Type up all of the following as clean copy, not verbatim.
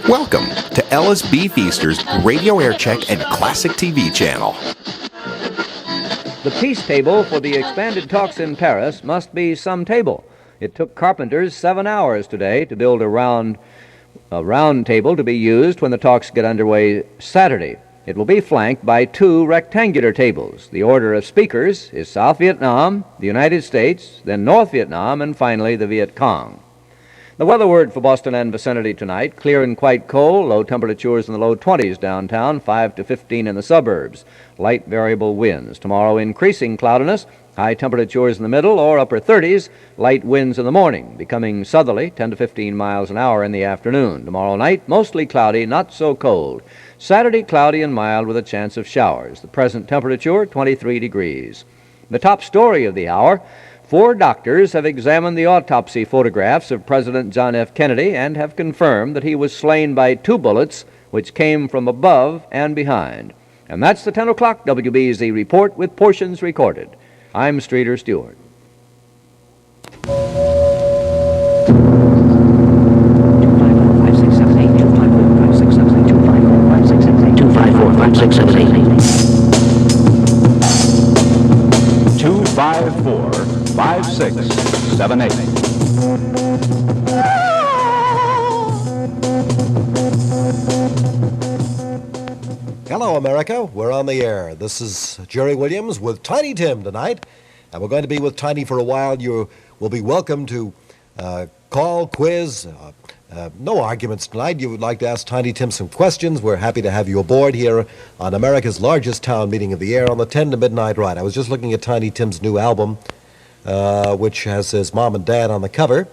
Welcome to LSB Feaster's Radio Aircheck and Classic TV channel. The peace table for the expanded talks in Paris must be some table. It took carpenters 7 hours today to build a round table to be used when the talks get underway Saturday. It will be flanked by 2 rectangular tables. The order of speakers is South Vietnam, the United States, then North Vietnam, and finally the Viet Cong. The weather word for Boston and vicinity tonight: clear and quite cold, low temperatures in the low 20s downtown, 5 to 15 in the suburbs. Light variable winds. Tomorrow, increasing cloudiness, high temperatures in the middle or upper 30s, light winds in the morning, becoming southerly, 10 to 15 miles an hour in the afternoon. Tomorrow night, mostly cloudy, not so cold. Saturday, cloudy and mild with a chance of showers. The present temperature, 23 degrees. The top story of the hour: 4 doctors have examined the autopsy photographs of President John F. Kennedy and have confirmed that he was slain by 2 bullets which came from above and behind. And that's the 10 o'clock WBZ report with portions recorded. I'm Streeter Stewart. Hello, America. We're on the air. This is Jerry Williams with Tiny Tim tonight, and we're going to be with Tiny for a while. You will be welcome to call, quiz, no arguments tonight. You would like to ask Tiny Tim some questions. We're happy to have you aboard here on America's largest town meeting of the air on the 10 to midnight ride. I was just looking at Tiny Tim's new album, which has his mom and dad on the cover,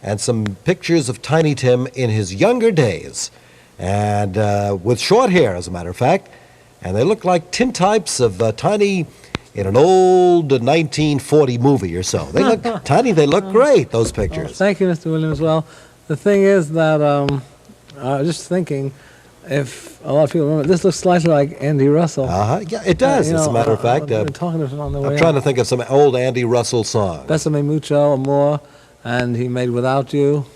and some pictures of Tiny Tim in his younger days, and with short hair, as a matter of fact, and they look like tintypes of Tiny in an old 1940 movie or so. They look, Tiny, they look great, those pictures. Thank you, Mr. Williams. Well, the thing is that just thinking, if a lot of people remember, this looks slightly like Andy Russell. Yeah, it does, as a matter of fact. I've been talking to him on the way I'm trying to think of some old Andy Russell songs. Besame Mucho, Amor, and he made Without You.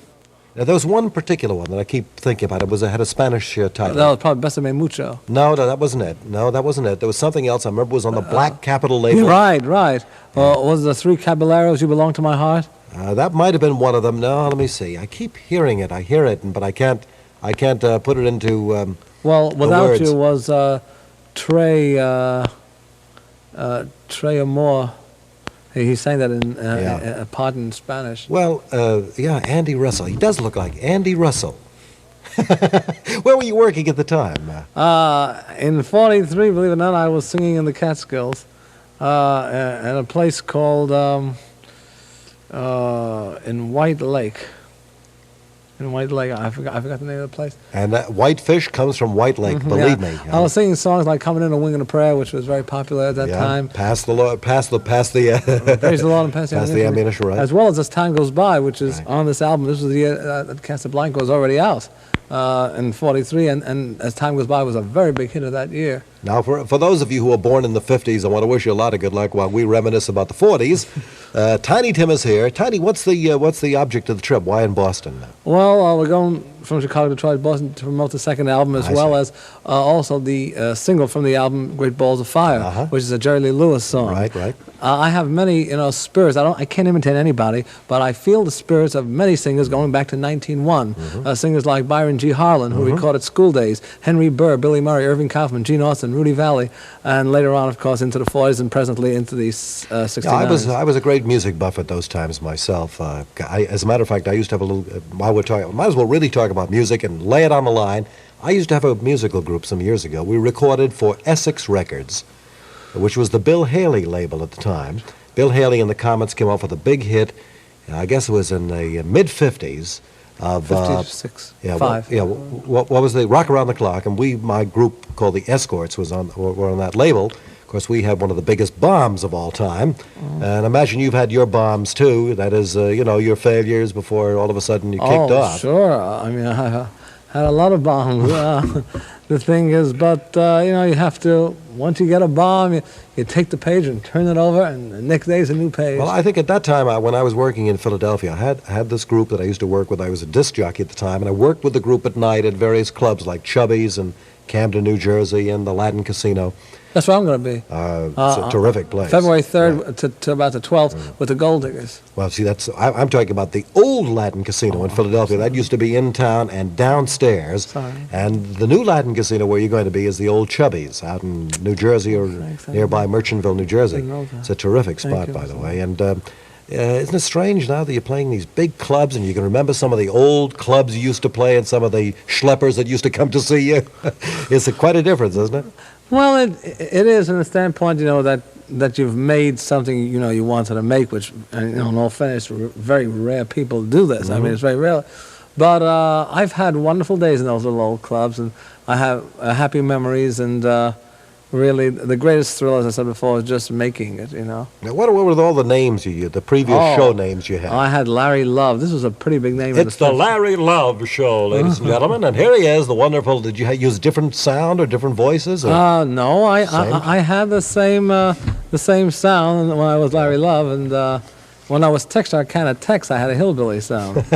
Now, there was one particular one that I keep thinking about. It had a Spanish title. That was probably Besame Mucho. No, that wasn't it. No, that wasn't it. There was something else. I remember it was on the Black Capital label. Right. Was it the 3 Caballeros, You Belong to My Heart? That might have been one of them. No, let me see. I keep hearing it. I hear it, but I can't put it into well, Without words. You was Trey Amor. He sang that in a part in Spanish. Well, yeah, Andy Russell. He does look like Andy Russell. Where were you working at the time? In 43, believe it or not, I was singing in the Catskills at a place called in White Lake. In White Lake, I forgot the name of the place. And that Whitefish comes from White Lake, believe me. I was singing songs like "Coming in a Wing and a Prayer," which was very popular at that time. Pass the Lord, pass the Praise the Lord and pass the ammunition, right? As well as "As Time Goes By," which is on this album. This was the year that Casablanca was already out in 43, and "As Time Goes By" was a very big hit of that year. Now, for those of you who were born in the 50s, I want to wish you a lot of good luck while we reminisce about the 40s. Tiny Tim is here. Tiny, what's the object of the trip? Why in Boston? Well, we're going from Chicago to try Boston to promote the second album, as well as also the single from the album, "Great Balls of Fire," which is a Jerry Lee Lewis song. Right. I have many, spirits. I can't imitate anybody, but I feel the spirits of many singers going back to 1901. Singers like Byron G. Harlan, who recorded School Days, Henry Burr, Billy Murray, Irving Kaufman, Gene Austin, Rudy Valley, and later on, of course, into the 40s and presently into the 60s. Yeah, I was a great music buff at those times myself. As a matter of fact, I used to have a little. Might as well really talk about music and lay it on the line. I used to have a musical group some years ago. We recorded for Essex Records, which was the Bill Haley label at the time. Bill Haley and the Comets came off with a big hit. I guess it was in the mid-50s. Of 56, yeah, 5. What was the Rock Around the Clock? And my group called the Escorts were on that label. Of course, we had one of the biggest bombs of all time. And imagine you've had your bombs too. That is, your failures before all of a sudden you kicked off. Sure. I mean, Had a lot of bombs. The thing is, but you have to. Once you get a bomb, you take the page and turn it over, and the next day is a new page. Well, I think at that time, when I was working in Philadelphia, I had this group that I used to work with. I was a disc jockey at the time, and I worked with the group at night at various clubs like Chubby's and Camden, New Jersey, and the Latin Casino. That's where I'm going to be. It's a terrific place. February 3rd to about the 12th with the Gold Diggers. Well, see, I'm talking about the old Latin Casino in Philadelphia. That used to be in town and downstairs. Sorry. And the new Latin Casino where you're going to be is the old Chubby's out in New Jersey or nearby Merchantville, New Jersey. It's a terrific spot, by the way. And isn't it strange now that you're playing these big clubs and you can remember some of the old clubs you used to play and some of the schleppers that used to come to see you? It's quite a difference, isn't it? Well, it is in the standpoint, that you've made something, you wanted to make, which, in all fairness, very rare people do this. I mean, it's very rare. But I've had wonderful days in those little old clubs, and I have happy memories, and really, the greatest thrill, as I said before, is just making it, Now, what were all the names the previous show names you had? I had Larry Love. This was a pretty big name. It's the Larry Love Show, ladies and gentlemen. And here he is, the wonderful. Did you use different sound or different voices? No, I had the same sound when I was Larry Love, and when I was Texarkana Tex, I had a hillbilly sound.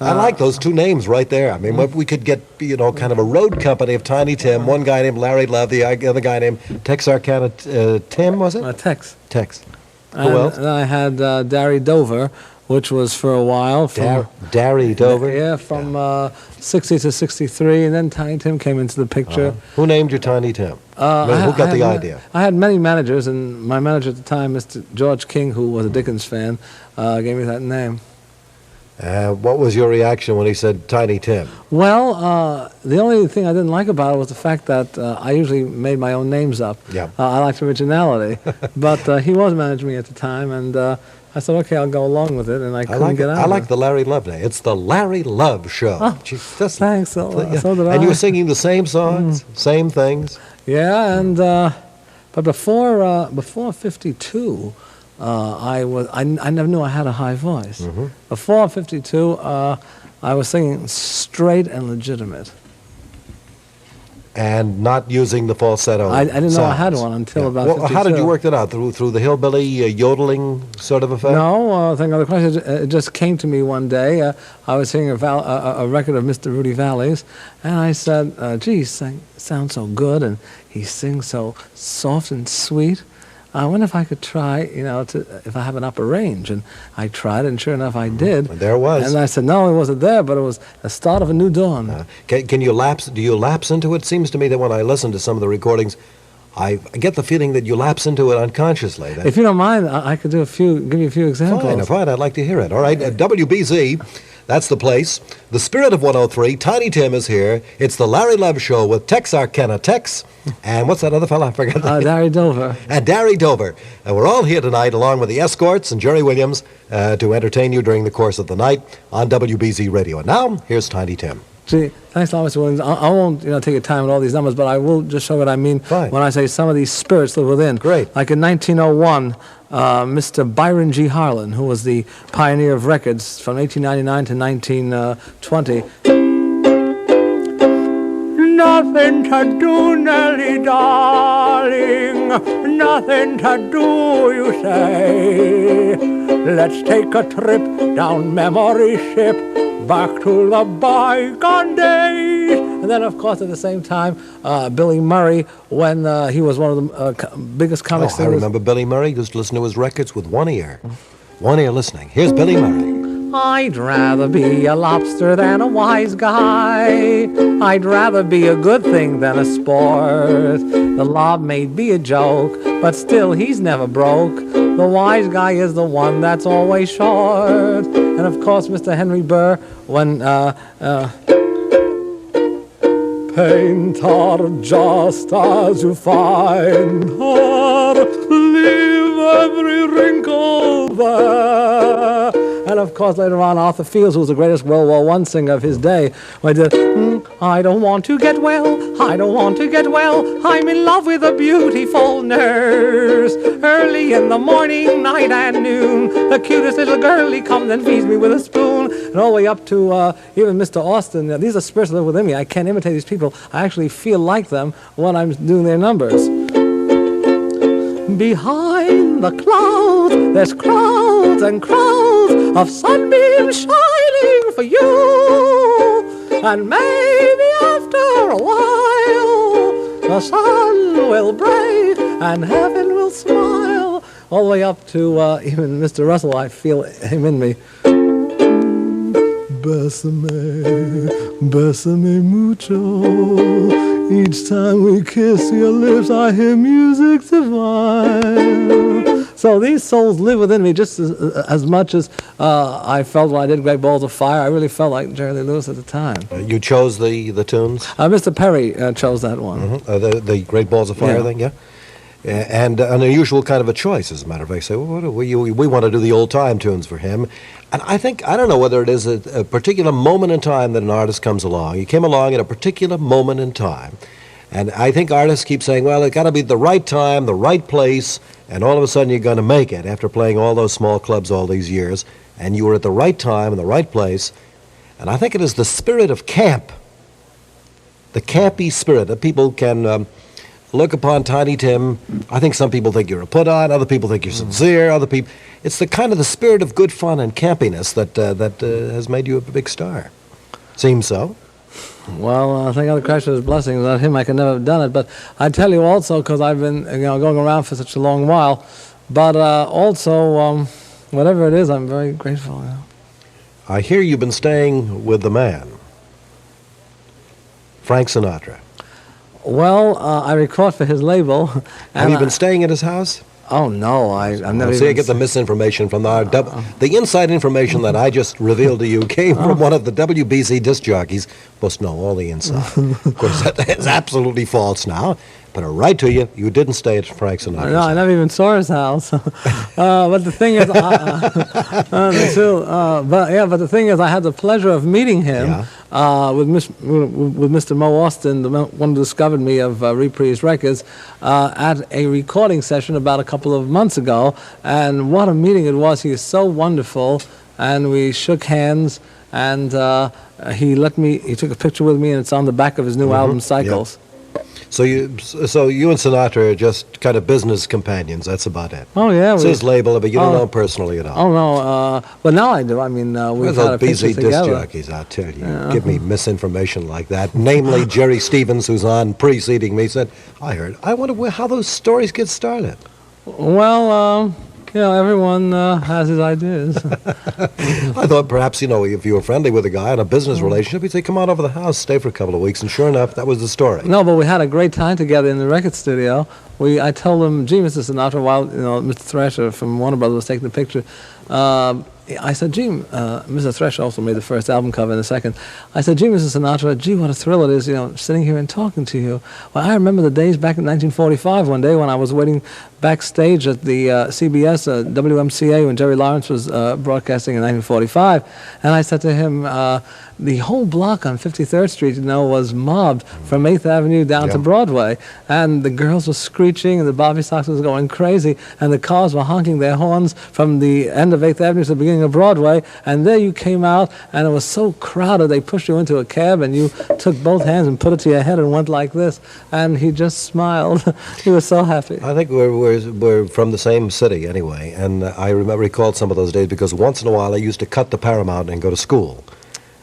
I like those two names right there. I mean, we could get, kind of a road company of Tiny Tim. One guy named Larry Love, the other guy named Texarkana Tim, was it? Tex. Who else? And I had Darry Dover, which was for a while. Darry Dover? Yeah, from 60 to 63, and then Tiny Tim came into the picture. Who named you Tiny Tim? Who got the idea? I had many managers, and my manager at the time, Mr. George King, who was a Dickens fan, gave me that name. What was your reaction when he said Tiny Tim? Well, the only thing I didn't like about it was the fact that I usually made my own names up. Yeah. I liked originality. But he was managing me at the time, and I said, okay, I'll go along with it, and I couldn't get out of it. I like the Larry Love name. It's the Larry Love Show. Oh, thanks. So did I. And you were singing the same songs, same things? Yeah, and but before 52, I never knew I had a high voice. Before 52, I was singing straight and legitimate. And not using the falsetto. I didn't know I had one until about 52. How did you work that out? Through the hillbilly yodeling sort of effect? No, thank God. The question, it just came to me one day. I was singing a record of Mr. Rudy Vallee's, and I said, gee, he sounds so good, and he sings so soft and sweet. I wonder if I could try, if I have an upper range. And I tried, and sure enough, I did. And there it was. And I said, no, it wasn't there, but it was the start of a new dawn. Can you lapse? Do you lapse into it? It seems to me that when I listen to some of the recordings, I get the feeling that you lapse into it unconsciously. If you don't mind, I could give you a few examples. Fine. I'd like to hear it. All right, WBZ. That's the place. The spirit of 103, Tiny Tim is here. It's the Larry Love Show with Texarkana Tex. And what's that other fella? I forgot the name. Darry Dover. And Darry Dover. And we're all here tonight, along with the Escorts and Jerry Williams, to entertain you during the course of the night on WBZ Radio. And now, here's Tiny Tim. Gee, thanks a lot, Mr. Williams. I won't take your time with all these numbers, but I will just show what I mean when I say some of these spirits live within. Great. Like in 1901, Mr. Byron G. Harlan, who was the pioneer of records from 1899 to 1920. Nothing to do, Nellie, darling, nothing to do, you say. Let's take a trip down memory ship, back to the bygone days. And then, of course, at the same time, Billy Murray, when he was one of the biggest comic singers. I remember Billy Murray. Just listen to his records with one ear. One ear listening. Here's Billy Murray. I'd rather be a lobster than a wise guy. I'd rather be a good thing than a sport. The lob may be a joke, but still he's never broke. The wise guy is the one that's always short. And of course, Mr. Henry Burr, when paint her just as you find her, leave every wrinkle there. And of course, later on, Arthur Fields, who was the greatest World War I singer of his day, when he did, I don't want to get well, I don't want to get well, I'm in love with a beautiful nurse. Early in the morning, night and noon, the cutest little girlie comes and feeds me with a spoon. on, and all the way up to even Mr. Austin. These are spirits that live within me. I can't imitate these people. I actually feel like them when I'm doing their numbers. Behind the clouds, there's crowds and crowds of sunbeams shining for you. And maybe after a while, the sun will break and heaven will smile. All the way up to even Mr. Russell, I feel him in me. Bésame, bésame mucho. Each time we kiss your lips, I hear music divine. So these souls live within me just as much as I felt when I did Great Balls of Fire. I really felt like Jerry Lee Lewis at the time. You chose the tunes? Mr. Perry chose that one. Mm-hmm. The Great Balls of Fire thing, yeah? And an unusual kind of a choice, as a matter of fact. Say, well, we want to do the old-time tunes for him. And I don't know whether it is a particular moment in time that an artist comes along. He came along at a particular moment in time. And I think artists keep saying, well, it's got to be the right time, the right place, and all of a sudden you're going to make it after playing all those small clubs all these years. And you were at the right time in the right place. And I think it is the spirit of camp, the campy spirit that people can look upon Tiny Tim. I think some people think you're a put-on, other people think you're sincere, other people... It's the kind of the spirit of good fun and campiness that has made you a big star. Seems so. Well, thank God Christ for his blessings. Without him, I could never have done it. But I tell you also, because I've been going around for such a long while, but also, whatever it is, I'm very grateful. I hear you've been staying with the man, Frank Sinatra. Well, I record for his label. Have you been staying at his house? Oh, no, I've never See, I get the misinformation from the inside information that I just revealed to you came from one of the WBZ disc jockeys. Must know all the inside. Of course, that is absolutely false now. Put it right to you, you didn't stay at Frank Sinatra's No, I never even saw his house. But the thing is, but the thing is, I had the pleasure of meeting him with Mr. Mo Austin, the one who discovered me of Reprise Records, at a recording session about a couple of months ago. And what a meeting it was! He is so wonderful, and we shook hands, and he took a picture with me, and it's on the back of his new album, Cycles. Yep. So you and Sinatra are just kind of business companions. That's about it. Oh yeah, it's his label, but you don't know him personally at all. Oh no, but now I do. I mean, we've had a picture together. Those BZ disc jockeys, I tell you, give me misinformation like that. Namely, Jerry Stevens, who's on preceding me, said, I wonder how those stories get started. Well, everyone has his ideas. I thought perhaps, if you were friendly with a guy in a business relationship, he'd say, come on over to the house, stay for a couple of weeks. And sure enough, that was the story. No, but we had a great time together in the record studio. I told him, gee, Mr. Sinatra, while Mr. Thrasher from Warner Brothers was taking the picture, I said, gee, Mr. Thresh also made the first album cover and the second. I said, gee, Mr. Sinatra, gee, what a thrill it is, sitting here and talking to you. Well, I remember the days back in 1945, one day when I was waiting backstage at the CBS, WMCA, when Jerry Lawrence was broadcasting in 1945. And I said to him, the whole block on 53rd Street, was mobbed from 8th Avenue down to Broadway. And the girls were screeching, and the Bobby Sox was going crazy, and the cars were honking their horns from the end of 8th Avenue to the beginning of Broadway. And there you came out, and it was so crowded, they pushed you into a cab, and you took both hands and put it to your head and went like this. And he just smiled. He was so happy. I think we're from the same city anyway, and I recall some of those days because once in a while I used to cut to Paramount and go to school.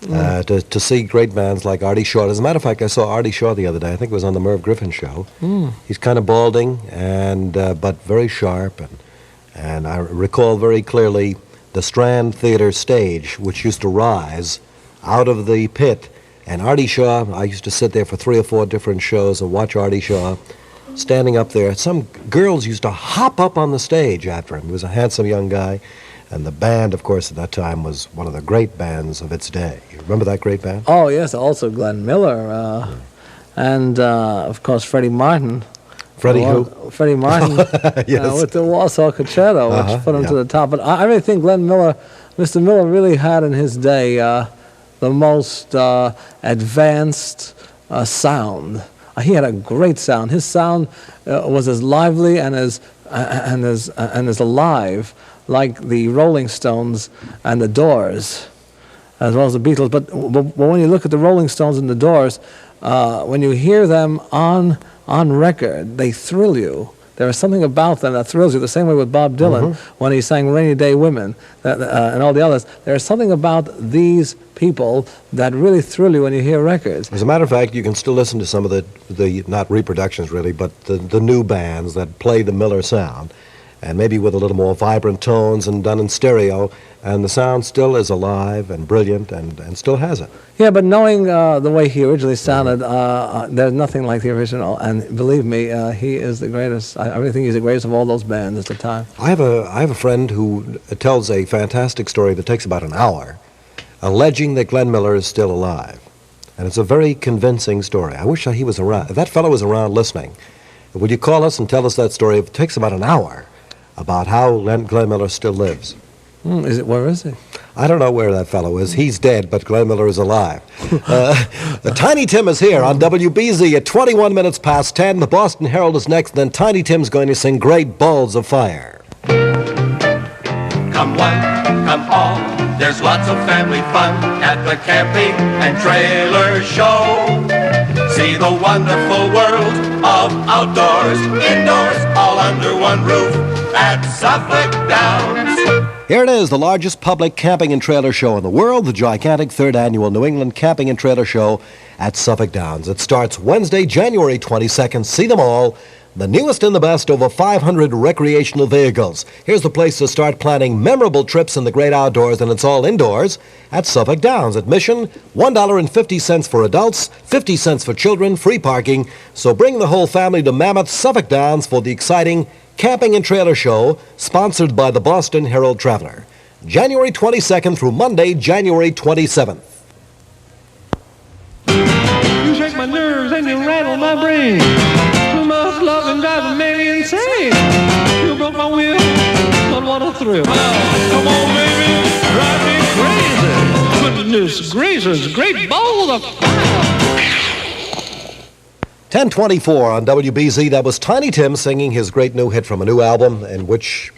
To see great bands like Artie Shaw. As a matter of fact, I saw Artie Shaw the other day. I think it was on the Merv Griffin show. He's kind of balding, but very sharp. And I recall very clearly the Strand Theater stage, which used to rise out of the pit. And Artie Shaw, I used to sit there for 3 or 4 different shows and watch Artie Shaw standing up there. Some girls used to hop up on the stage after him. He was a handsome young guy. And the band, of course, at that time was one of the great bands of its day. You remember that great band? Oh, yes, also Glenn Miller. And, of course, Freddie Martin. Freddie who? Freddie Martin yes. With the Warsaw Concerto, which put him to the top. But I really think Mr. Miller really had in his day the most advanced sound. He had a great sound. His sound was as lively and as alive like the Rolling Stones and the Doors. as well as the Beatles. But when you look at the Rolling Stones and the Doors, when you hear them on record, they thrill you. There is something about them that thrills you, the same way with Bob Dylan when he sang Rainy Day Women and all the others. There is something about these people that really thrill you when you hear records. As a matter of fact, you can still listen to some of the not reproductions really, but the new bands that play the Miller sound, and maybe with a little more vibrant tones and done in stereo, and the sound still is alive and brilliant and still has it. Yeah, but knowing the way he originally sounded, there's nothing like the original. And believe me, he is the greatest. I really think he's the greatest of all those bands at the time. I have a friend who tells a fantastic story that takes about an hour, alleging that Glenn Miller is still alive. And it's a very convincing story. I wish he was around. If that fellow was around listening, would you call us and tell us that story? It takes about an hour about how Glenn Miller still lives. Where is he? I don't know where that fellow is. He's dead, but Glenn Miller is alive. Tiny Tim is here on WBZ at 21 minutes past 10. The Boston Herald is next, then Tiny Tim's going to sing Great Balls of Fire. Come one, come all, there's lots of family fun at the Camping and Trailer Show. See the wonderful world of outdoors, indoors, all under one roof at Suffolk Downs. Here it is, the largest public camping and trailer show in the world, the gigantic 3rd Annual New England Camping and Trailer Show at Suffolk Downs. It starts Wednesday, January 22nd. See them all. The newest and the best, over 500 recreational vehicles. Here's the place to start planning memorable trips in the great outdoors, and it's all indoors at Suffolk Downs. Admission, $1.50 for adults, 50 cents for children, free parking. So bring the whole family to Mammoth, Suffolk Downs for the exciting Camping and Trailer Show, sponsored by the Boston Herald Traveler. January 22nd through Monday, January 27th. You shake my nerves and you rattle my brain. Too much love and driving me insane. You broke my will, but what a thrill. Come on, baby, drive me crazy. Goodness gracious, great balls of fire. 10:24 on WBZ. That was Tiny Tim singing his great new hit from a new album, on which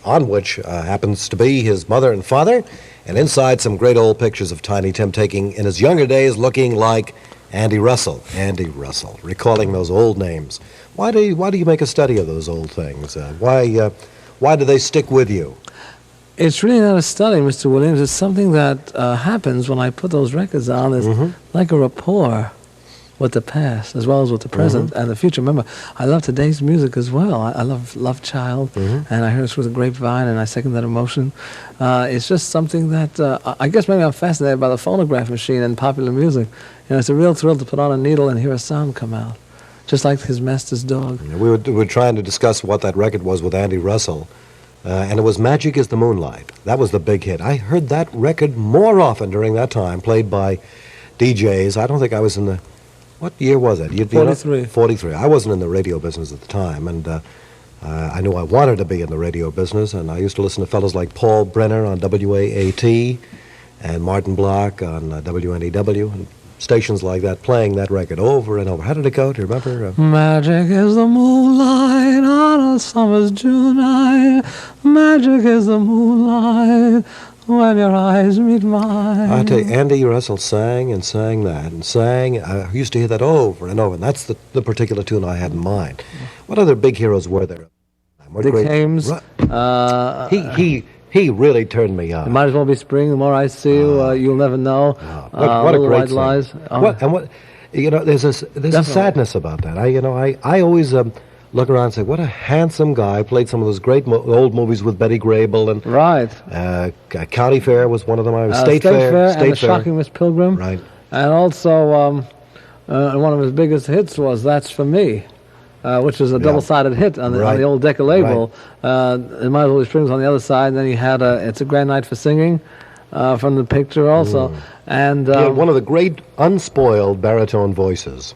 happens to be his mother and father, and inside some great old pictures of Tiny Tim taking in his younger days, looking like Andy Russell. Andy Russell, recalling those old names. Why do you make a study of those old things? Why do they stick with you? It's really not a study, Mr. Williams. It's something that happens when I put those records on. It's like a rapport with the past as well as with the present and the future. Remember, I love today's music as well. I love Love Child, and I heard it through the grapevine, and I second that emotion. It's just something that I guess maybe I'm fascinated by the phonograph machine and popular music. You know, it's a real thrill to put on a needle and hear a sound come out, just like his master's dog. We were trying to discuss what that record was with Andy Russell, and it was Magic is the Moonlight. That was the big hit. I heard that record more often during that time, played by DJs. I don't think I was in the... What year was it? 43. 43. I wasn't in the radio business at the time, and I knew I wanted to be in the radio business, and I used to listen to fellows like Paul Brenner on WAAT and Martin Block on WNEW, and stations like that, playing that record over and over. How did it go? Do you remember? Magic is the moonlight on a summer's June night. Magic is the moonlight when your eyes meet mine. I tell you, Andy Russell sang and sang that and sang. I used to hear that over and over, and that's the particular tune I had in mind. What other big heroes were there? Dick Hames. He really turned me on. It might as well be spring. The more I see you, you'll never know. What a great White Lies. There's a sadness about that. I always look around and say, what a handsome guy. Played some of those great old movies with Betty Grable. And right. County Fair was one of them. State Fair and The Shocking Miss Pilgrim. Right. And also, one of his biggest hits was That's For Me, which was a double-sided hit on the old Decca label. It might as well be Springs on the other side. And then he had It's a Grand Night for Singing from the picture also. And one of the great unspoiled baritone voices.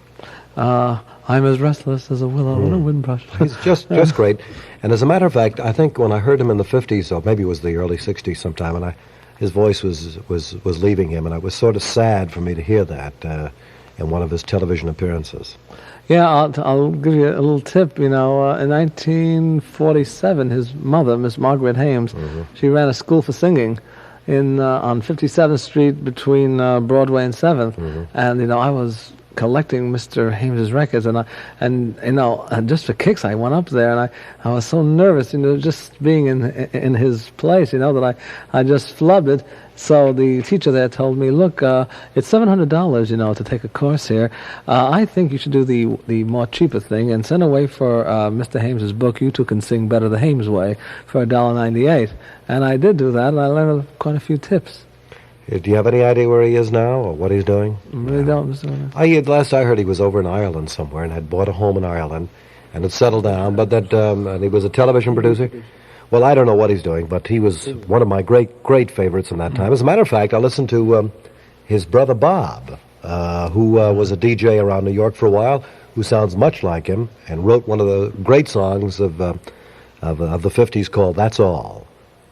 I'm as restless as a willow in a windbrush. He's just great. And as a matter of fact, I think when I heard him in the 50s, or maybe it was the early 60s sometime, and his voice was leaving him, and it was sort of sad for me to hear that in one of his television appearances. Yeah, I'll give you a little tip. In 1947, his mother, Miss Margaret Hames, she ran a school for singing, on 57th Street between Broadway and 7th, and I was collecting Mr. Hames's records, and just for kicks, I went up there, and I was so nervous, just being in his place, that I just flubbed it. So the teacher there told me, look, it's $700, to take a course here. I think you should do the more cheaper thing and send away for Mr. Hames's book, You Two Can Sing Better the Hames Way, for $1.98. And I did do that, and I learned quite a few tips. Do you have any idea where he is now or what he's doing? Really don't, Mr. Williams. Last I heard, he was over in Ireland somewhere and had bought a home in Ireland and had settled down, but that and he was a television producer. Well, I don't know what he's doing, but he was one of my great favorites in that time. As a matter of fact, I listened to his brother Bob, who was a DJ around New York for a while, who sounds much like him, and wrote one of the great songs of the 50s called That's All.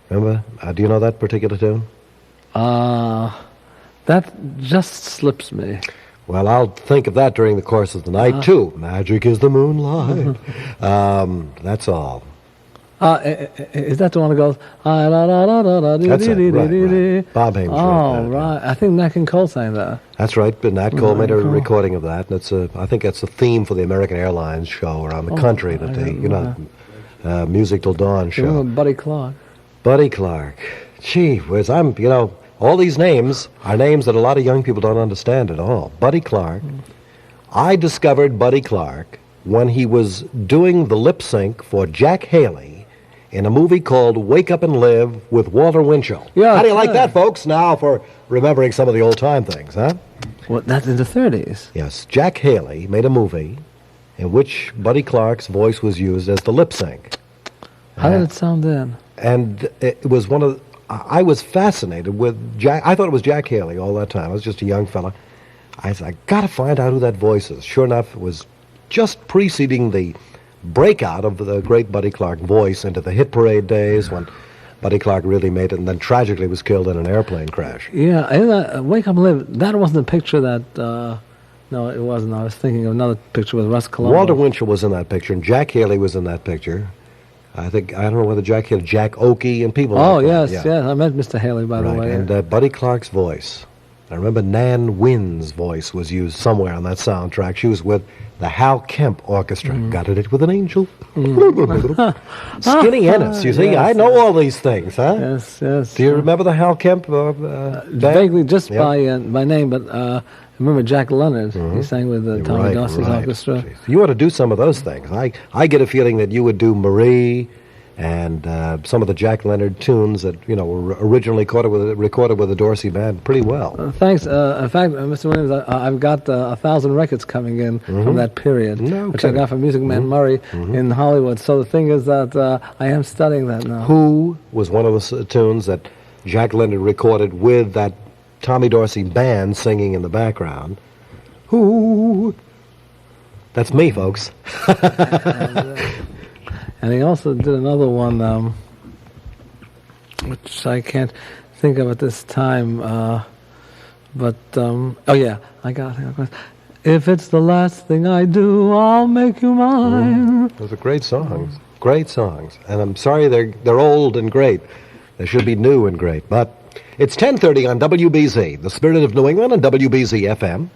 Remember? Do you know that particular tune? That just slips me. Well, I'll think of that during the course of the night, too. Magic is the moonlight. That's all. Is that the one that goes? That's it, right. Bob Hames. Oh, right. I think Nat King Cole sang that. That's right, but Nat Cole made a recording of that, and I think that's the theme for the American Airlines show around the country, that Music Till Dawn show. Remember Buddy Clark? Buddy Clark. Gee whiz, all these names are names that a lot of young people don't understand at all. Buddy Clark. I discovered Buddy Clark when he was doing the lip sync for Jack Haley in a movie called Wake Up and Live with Walter Winchell. Yeah, how do you like that, folks? Now for remembering some of the old-time things, huh? Well, that's in the 30s. Yes, Jack Haley made a movie in which Buddy Clark's voice was used as the lip sync. How did it sound then? And it was one of I was fascinated with Jack. I thought it was Jack Haley all that time. I was just a young fella. I said, I got to find out who that voice is. Sure enough, it was just preceding the breakout of the great Buddy Clark voice into the hit parade days when Buddy Clark really made it, and then tragically was killed in an airplane crash. Yeah, Wake Up and Live, that wasn't the picture that, no, it wasn't. I was thinking of another picture with Russ Colombo. Walter Winchell was in that picture, and Jack Haley was in that picture. I don't know whether Jack Haley, Jack Oakey, and people like that. Yes, I met Mr. Haley, by the way. And Buddy Clark's voice. I remember Nan Wynn's voice was used somewhere on that soundtrack. She was with the Hal Kemp Orchestra. Got it with an angel. Skinny Ennis, you see. Yes, I know all these things, huh? Yes. Do you remember the Hal Kemp band? Vaguely, just by name, but I remember Jack Leonard. He sang with Tommy Dorsey's orchestra. Jeez. You ought to do some of those things. I get a feeling that you would do Marie and some of the Jack Leonard tunes that were originally recorded with the Dorsey band pretty well. Thanks. In fact, Mr. Williams, I've got 1,000 records coming in from that period, which I got from Music Man Murray in Hollywood. So the thing is that I am studying that now. Who was one of the tunes that Jack Leonard recorded with that Tommy Dorsey band singing in the background? Who? That's me, folks. And he also did another one, which I can't think of at this time. I got it. If it's the last thing I do, I'll make you mine. Those are great songs. Great songs. And I'm sorry they're old and great. They should be new and great. But it's 10:30 on WBZ, the Spirit of New England, and WBZ FM.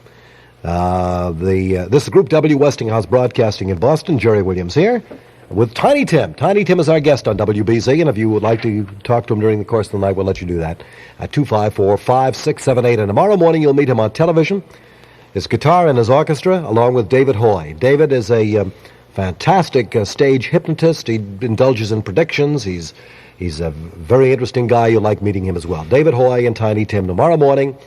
This is Group W Westinghouse Broadcasting in Boston. Jerry Williams here with Tiny Tim. Tiny Tim is our guest on WBZ, and if you would like to talk to him during the course of the night, we'll let you do that at 254-5678. And tomorrow morning you'll meet him on television, his guitar and his orchestra, along with David Hoy. David is a fantastic stage hypnotist. He indulges in predictions. He's a very interesting guy. You'll like meeting him as well. David Hoy and Tiny Tim tomorrow morning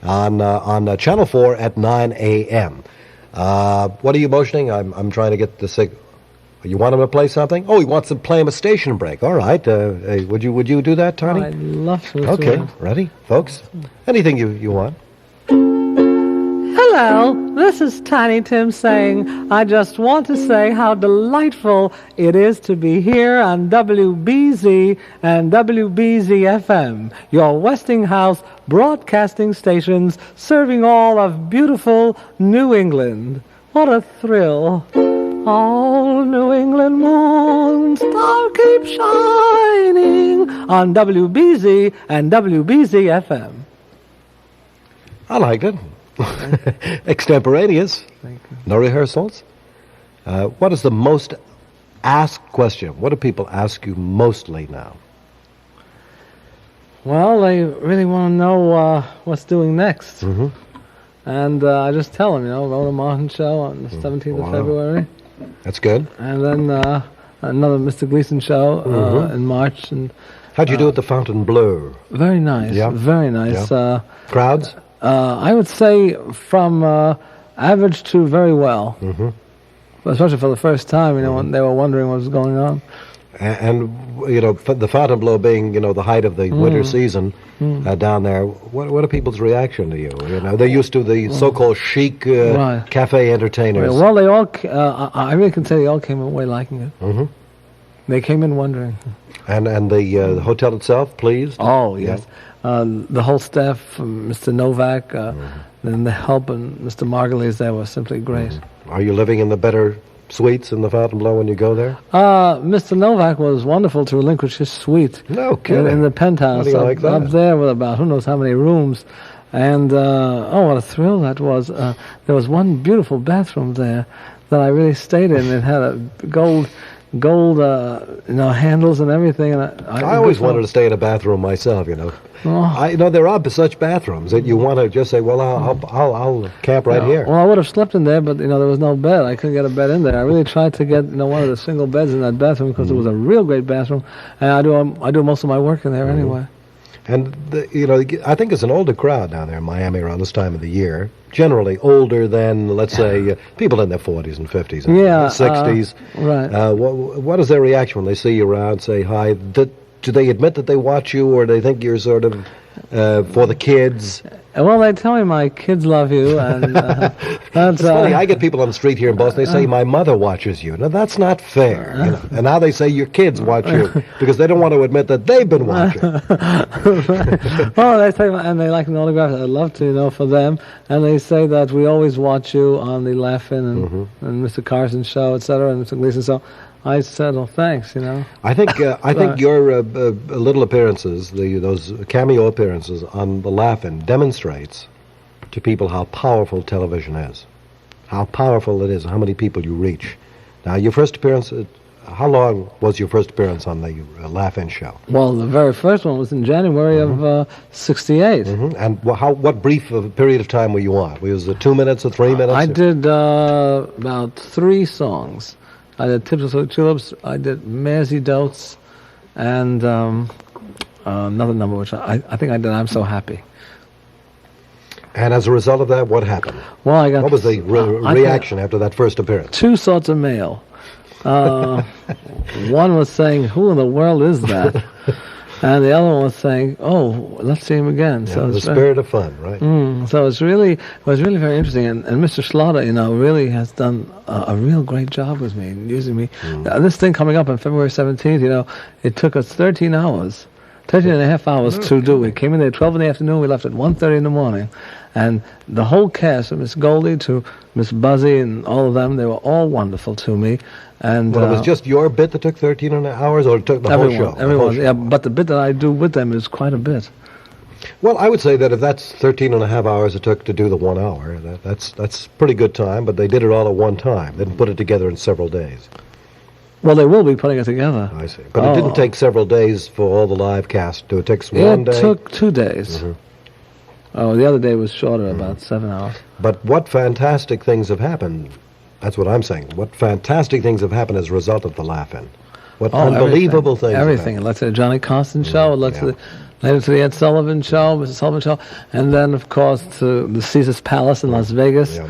on Channel 4 at 9 a.m. What are you motioning? I'm trying to get the signal. You want him to play something? Oh, he wants to play him a station break. All right. Hey, would you do that, Tony? I'd love to. Okay. Ready, folks? Anything you want. Hello, this is Tiny Tim saying, I just want to say how delightful it is to be here on WBZ and WBZ FM, your Westinghouse broadcasting stations serving all of beautiful New England. What a thrill. all New England moon star keep shining on WBZ and WBZ FM. I liked it. Extemporaneous. Thank you. No rehearsals. What is the most asked question? What do people ask you mostly now? Well, they really want to know what's doing next. Mm-hmm. And I just tell them, Rhoda Martin show on the 17th of February. That's good. And then another Mr. Gleason show in March. And How'd you do at the Fontainebleau? very nice, Yeah. very nice. Yeah. Crowds? I would say from average to very well. Mm-hmm. Especially for the first time, when they were wondering what was going on. And the Fontainebleau being, the height of the winter season down there, what are people's reaction to you? They're used to the so-called chic Right. cafe entertainers. Well, they all, I really can say they all came away liking it. Mm-hmm. They came in wondering. And the hotel itself, pleased? Oh, yes. The whole staff, from Mr. Novak, and the help, and Mr. Margulies there was simply great. Are you living in the better suites in the Fontainebleau when you go there? Mr. Novak was wonderful to relinquish his suite No kidding. in the penthouse How do you like that? up there with about who knows how many rooms. And, what a thrill that was. There was one beautiful bathroom there that I really stayed in. It had a gold handles and everything. And I always wanted to stay in a bathroom myself, Oh. There are such bathrooms that you want to just say, well, I'll camp right here. Well, I would have slept in there, but there was no bed. I couldn't get a bed in there. I really tried to get one of the single beds in that bathroom because it was a real great bathroom, and I do most of my work in there anyway. And I think it's an older crowd down there in Miami around this time of the year. Generally older than, let's say, people in their 40s and 50s and 60s. Right. What is their reaction when they see you around, say hi? Do they admit that they watch you, or do they think you're sort of for the kids? Well, they tell me my kids love you, and that's It's funny, I get people on the street here in Boston, they say, my mother watches you. Now, that's not fair. And now they say your kids watch you, because they don't want to admit that they've been watching. Well, they say, and they like an autograph. I'd love to, for them. And they say that we always watch you on the Laugh-In and Mr. Carson's show, etc., and Mr. Gleason's show. I said, well, thanks, I think your little appearances, those cameo appearances on the Laugh-In, demonstrates to people how powerful television is, how powerful it is, how many people you reach. Now, your first appearance, how long was your first appearance on the Laugh-In show? Well, the very first one was in January of '68. And what brief of period of time were you on? Was it 2 minutes or 3 minutes? I did about 3 songs. I did Tips of Tulips, I did Mersey Dotes, and another number which I think I did I'm So Happy. And as a result of that, what happened? Well, I got... What was the reaction after that first appearance? 2 sorts of mail. One was saying, who in the world is that? And the other one was saying, oh, let's see him again. Yeah, so the spirit of fun, right? So it was really very interesting. And Mr. Slaughter, really has done a real great job with me and using me. This thing coming up on February 17th, it took us 13 hours. 13 and a half hours to do. We came in there at 12 in the afternoon. We left at 1:30 in the morning. And the whole cast, from Miss Goldie to Miss Buzzy and all of them, they were all wonderful to me. And well, it was just your bit that took 13 and a half hours, or it took the whole show? Everyone, yeah, but the bit that I do with them is quite a bit. Well, I would say that if that's 13 and a half hours it took to do the 1 hour, that's pretty good time, but they did it all at one time. They didn't put it together in several days. Well, they will be putting it together. I see. But it didn't take several days for all the live cast to. It takes one day? It took 2 days. Oh, the other day was shorter, about 7 hours. But what fantastic things have happened. That's what I'm saying. What fantastic things have happened as a result of the Laugh-In. What unbelievable things. Everything. Let's say the Johnny Constant show. Let's later to the Ed Sullivan show, Mrs. Sullivan show, and then, of course, to the Caesar's Palace in Las Vegas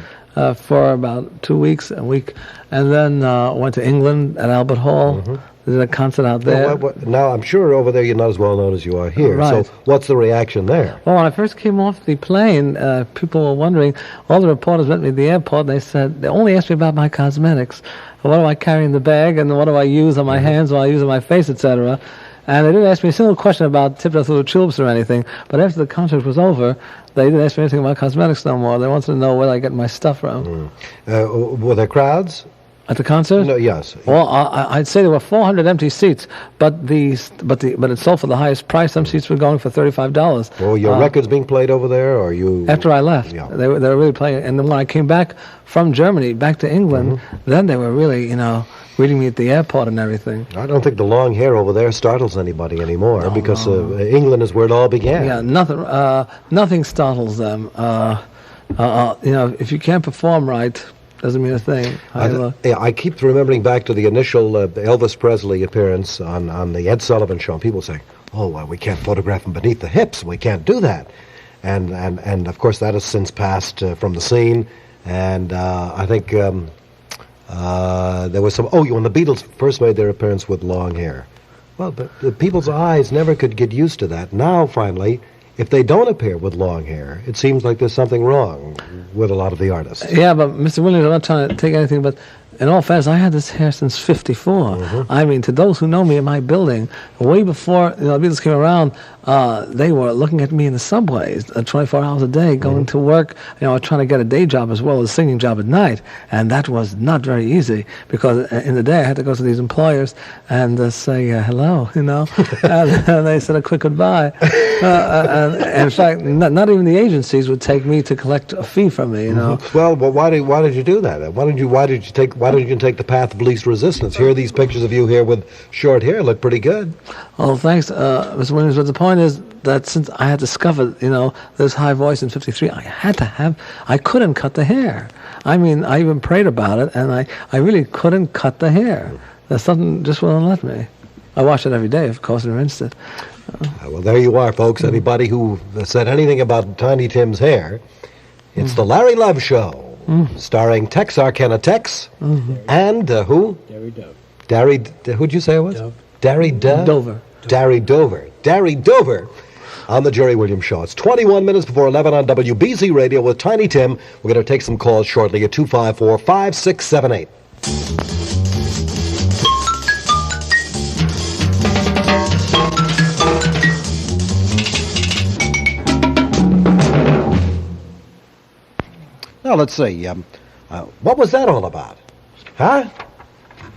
for about 2 weeks, a week. And then went to England at Albert Hall. Did a concert out there. Now, I'm sure over there you're not as well known as you are here. Right. So what's the reaction there? Well, when I first came off the plane, people were wondering, all the reporters met me at the airport, and they only asked me about my cosmetics. What do I carry in the bag, and what do I use on my hands, what do I use on my face, etc. And they didn't ask me a single question about Tipped Up Through the Tulips or anything. But after the concert was over, they didn't ask me anything about cosmetics no more. They wanted to know where I get my stuff from. Were there crowds? At the concert? No, yes. Well, I'd say there were 400 empty seats, but it sold for the highest price. Some seats were going for $35. Well, your records being played over there, or you? After I left, Yeah. they were really playing. And then when I came back from Germany, back to England, then they were really, greeting me at the airport and everything. I don't think the long hair over there startles anybody anymore, because England is where it all began. Yeah, nothing startles them. If you can't perform right, doesn't mean a thing. I keep remembering back to the initial Elvis Presley appearance on the Ed Sullivan Show. And people saying, "Oh, well, we can't photograph him beneath the hips. We can't do that." And of course that has since passed from the scene. And I think there was some. Oh, when the Beatles first made their appearance with long hair, well, but the people's eyes never could get used to that. Now, finally, if they don't appear with long hair, it seems like there's something wrong with a lot of the artists. Yeah, but Mr. Williams, I'm not trying to take anything, but in all fairness, I had this hair since '54. I mean, to those who know me in my building, way before the Beatles came around, they were looking at me in the subways 24 hours a day, going to work, trying to get a day job as well as a singing job at night, and that was not very easy, because in the day I had to go to these employers and say hello, and they said a quick goodbye. And in fact, not even the agencies would take me to collect a fee from me, Well, why did you do that? Why didn't you take the path of least resistance? Here are these pictures of you here with short hair. Look pretty good. Oh, thanks, Mr. Williams. But the point is that since I had discovered, this high voice in '53, I couldn't cut the hair. I mean, I even prayed about it, and I really couldn't cut the hair. There's something just wouldn't let me. I wash it every day, of course, and rinsed it. Well, there you are, folks. Anybody who said anything about Tiny Tim's hair, it's the Larry Love Show. Starring Texarkana Tex and who? Who'd you say it was? Dove. Darry Dover. Darry Dover. Darry Dover on the Jerry Williams Show. It's 21 minutes before 11 on WBZ Radio with Tiny Tim. We're going to take some calls shortly at 254-5678. Now, let's see. What was that all about? Huh?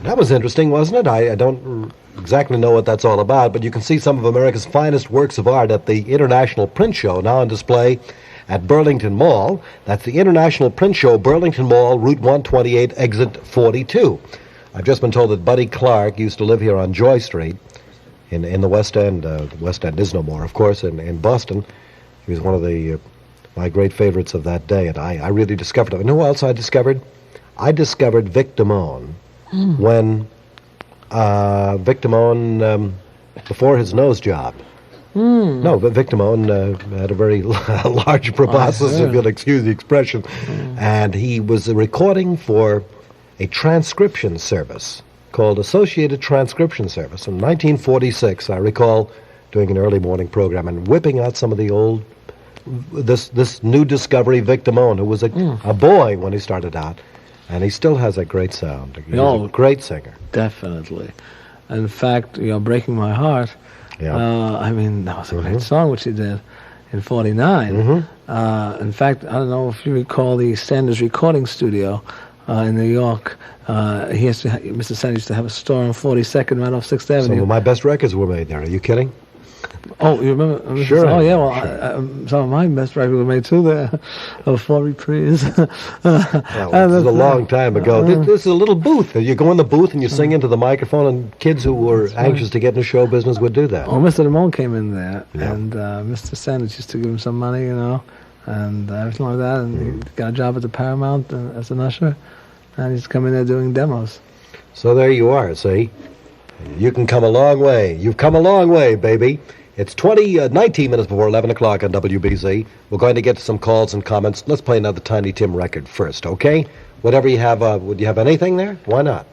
That was interesting, wasn't it? I don't exactly know what that's all about, but you can see some of America's finest works of art at the International Print Show, now on display at Burlington Mall. That's the International Print Show, Burlington Mall, Route 128, Exit 42. I've just been told that Buddy Clark used to live here on Joy Street in the West End. The West End is no more, of course, in Boston. He was one of my great favorites of that day, and I really discovered him. You know who else I discovered? I discovered Vic Damone when Vic Damone, before his nose job. No, but Vic Damone had a very large proboscis, if you'll excuse the expression, and he was recording for a transcription service called Associated Transcription Service. In 1946, I recall doing an early morning program and whipping out some of the old this new discovery, Vic Damone, who was a boy when he started out, and he still has a great sound. He's a great singer. Definitely. In fact, Breaking My Heart, I mean, that was a great song which he did in '49. In fact, I don't know if you recall the Sanders Recording Studio in New York. Mr. Sanders used to have a store on 42nd right off 6th Avenue. Some of my best records were made there. Are you kidding? Oh, you remember? Sure. Oh, yeah. Well, some of my best records were made too there, for reprise. This is a long time ago. This is a little booth. You go in the booth and you sing into the microphone, and kids who were anxious to get into show business would do that. Oh, Mr. Damone came in there, and Mr. Sanders used to give him some money, and everything like that, and he got a job at the Paramount as an usher, and he's coming there doing demos. So there you are, see? You can come a long way. You've come a long way, baby. It's 19 minutes before 11 o'clock on WBZ. We're going to get to some calls and comments. Let's play another Tiny Tim record first, okay? Whatever you have, would you have anything there? Why not?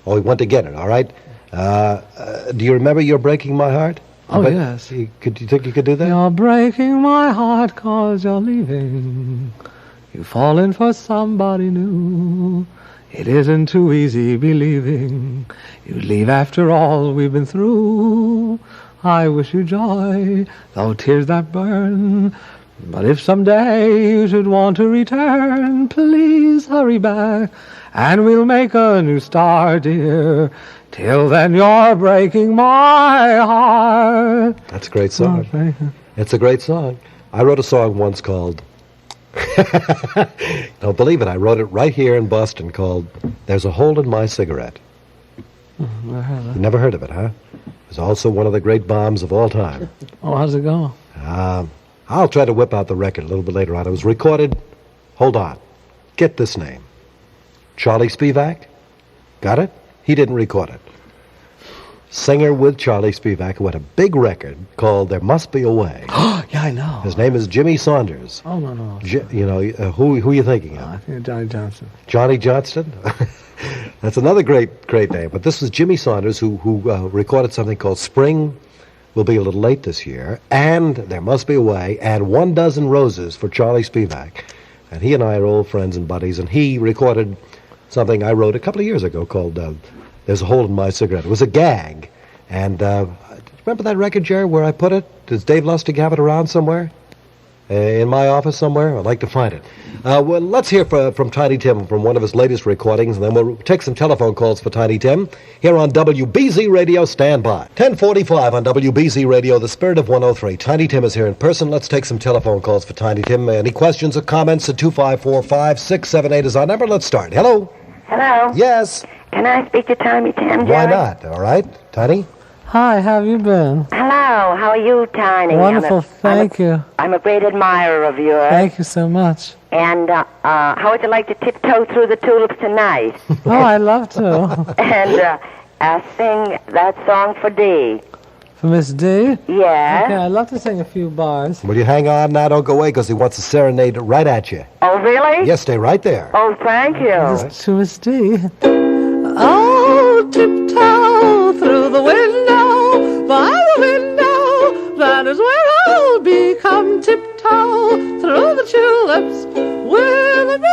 Oh, we want to get it, all right? Do you remember You're Breaking My Heart? Oh, yes. Do you think you could do that? You're breaking my heart 'cause you're leaving. You've fallen for somebody new. It isn't too easy believing you'd leave after all we've been through. I wish you joy, though tears that burn. But if someday you should want to return, please hurry back and we'll make a new start, dear. Till then, you're breaking my heart. That's a great song. Oh, thank you. It's a great song. I wrote a song once called, don't believe it, I wrote it right here in Boston called There's a Hole in My Cigarette. Never heard of that. You never heard of it, huh? It's also one of the great bombs of all time. Oh, how's it go? I'll try to whip out the record a little bit later on. It was recorded, hold on, get this name, Charlie Spivak. Got it? He didn't record it. Singer with Charlie Spivak who had a big record called There Must Be a Way. Yeah, I know. His name is Jimmy Saunders. Oh, no. Who are you thinking of? I think Johnny Johnson. Johnny Johnston? That's another great name. But this was Jimmy Saunders who recorded something called Spring Will Be a Little Late This Year, and There Must Be a Way, and 1 Dozen Roses for Charlie Spivak. And he and I are old friends and buddies, and he recorded something I wrote a couple of years ago called There's a Hole in My Cigarette. It was a gag. And remember that record, Jerry, where I put it? Does Dave Lustig have it around somewhere? In my office somewhere? I'd like to find it. Well, let's hear from Tiny Tim from one of his latest recordings, and then we'll take some telephone calls for Tiny Tim here on WBZ Radio. Stand by. 10:45 on WBZ Radio, the Spirit of 103. Tiny Tim is here in person. Let's take some telephone calls for Tiny Tim. Any questions or comments at 254-5678 is our number. Let's start. Hello? Hello. Yes. Can I speak to Tiny Tim, Why Jerry? not? All right. Tiny? Hi, how have you been? Hello. How are you, Tiny? Wonderful, thank you. I'm a great admirer of yours. Thank you so much. And how would you like to tiptoe through the tulips tonight? Oh, I'd love to. And sing that song for Dee. For Miss D? Yes. Okay, I'd love to sing a few bars. Will you hang on now? Don't go away, because he wants to serenade right at you. Oh, really? Yes, stay right there. Oh, thank you. To Miss D. Oh, tiptoe through the window, by the window, that is where I'll become. Tiptoe through the tulips with me.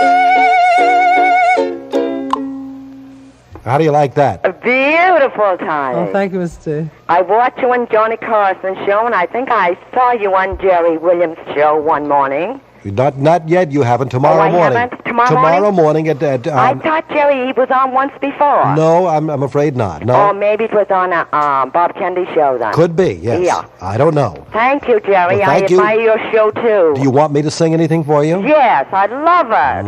How do you like that? Beautiful, Tiny. Oh, thank you, Miss D. I watched you on Johnny Carson's show, and I think I saw you on Jerry Williams' show one morning. Not yet. You haven't. Tomorrow I morning. haven't? Tomorrow morning at. I thought Jerry was on once before. No, I'm afraid not. No. Or maybe it was on a Bob Kennedy show then. Could be. Yes. Yeah. I don't know. Thank you, Jerry. Well, thank you. I admire your show too. Do you want me to sing anything for you? Yes, I'd love it.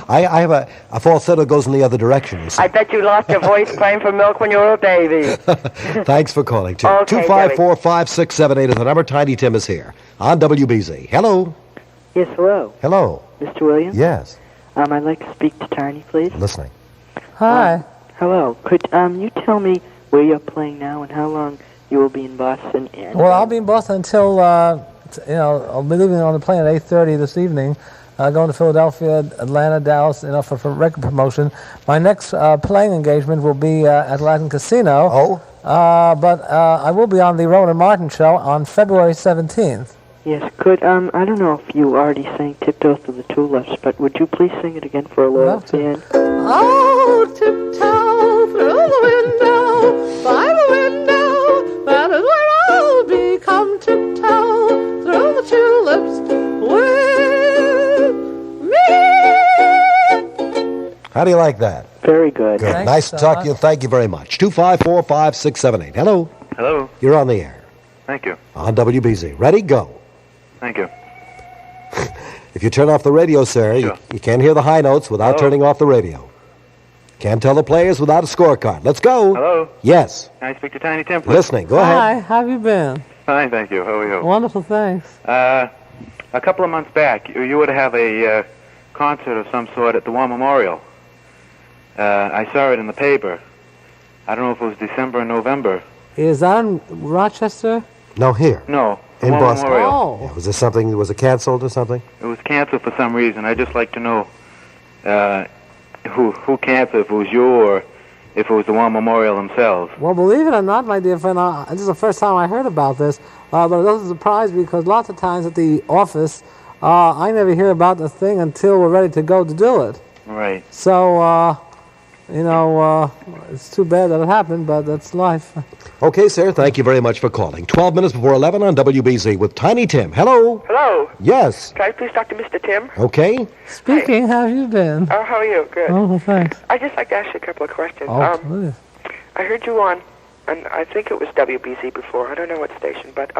I have a falsetto goes in the other direction. You see. I bet you lost your voice crying for milk when you were a baby. Thanks for calling, too. Okay, 254-5678 is the number. Tiny Tim is here on WBZ. Hello. Yes, hello. Hello. Mr. Williams? Yes. I'd like to speak to Tiny, please. Listening. Hi. Hello. Could you tell me where you're playing now and how long you will be in Boston? And, Well, I'll be in Boston until, I'll be leaving on the plane at 8:30 this evening. Going to Philadelphia, Atlanta, Dallas, for record promotion. My next playing engagement will be at Latin Casino. Oh? But I will be on the Rowan and Martin show on February 17th. Yes, could, I don't know if you already sang Tiptoe Through the Tulips, but would you please sing it again for a loyal fan? Oh, tiptoe through the window, by the window, that is where I'll become. Tiptoe through the tulips with me. How do you like that? Very good. Good. Thanks Nice to so talk to you. much. Thank you very much. 254-5678. Hello. Hello. You're on the air Thank you. on WBZ. Ready? Go. Thank you. If you turn off the radio, sir, Sure. you can't hear the high notes without Hello? turning off the radio. Can't tell the players without a scorecard. Let's go. Hello. Yes. Can I speak to Tiny Tim, please? Listening. Go Hi, ahead. how have you been? Fine, thank you. How are you? Wonderful, thanks. A couple of months back, you were to have a concert of some sort at the War Memorial. I saw it in the paper. I don't know if it was December or November. Is that in Rochester? No, here. No, the In War Boston. Memorial. Oh. Yeah, was there something? Was it canceled or something? It was canceled for some reason. I'd just like to know who canceled, if it was you or if it was the War Memorial themselves. Well, believe it or not, my dear friend, this is the first time I heard about this, but it doesn't surprise me because lots of times at the office, I never hear about the thing until we're ready to go to do it. Right. So, it's too bad that it happened, but that's life. Okay, sir, thank you very much for calling. 12 minutes before 11 on WBZ with Tiny Tim. Hello? Hello. Yes. Can I please talk to Mr. Tim? Okay. Speaking, how have you been? Oh, how are you? Good. Oh, well, thanks. I'd just like to ask you a couple of questions. Oh, please. I heard you on, and I think it was WBZ before. I don't know what station, but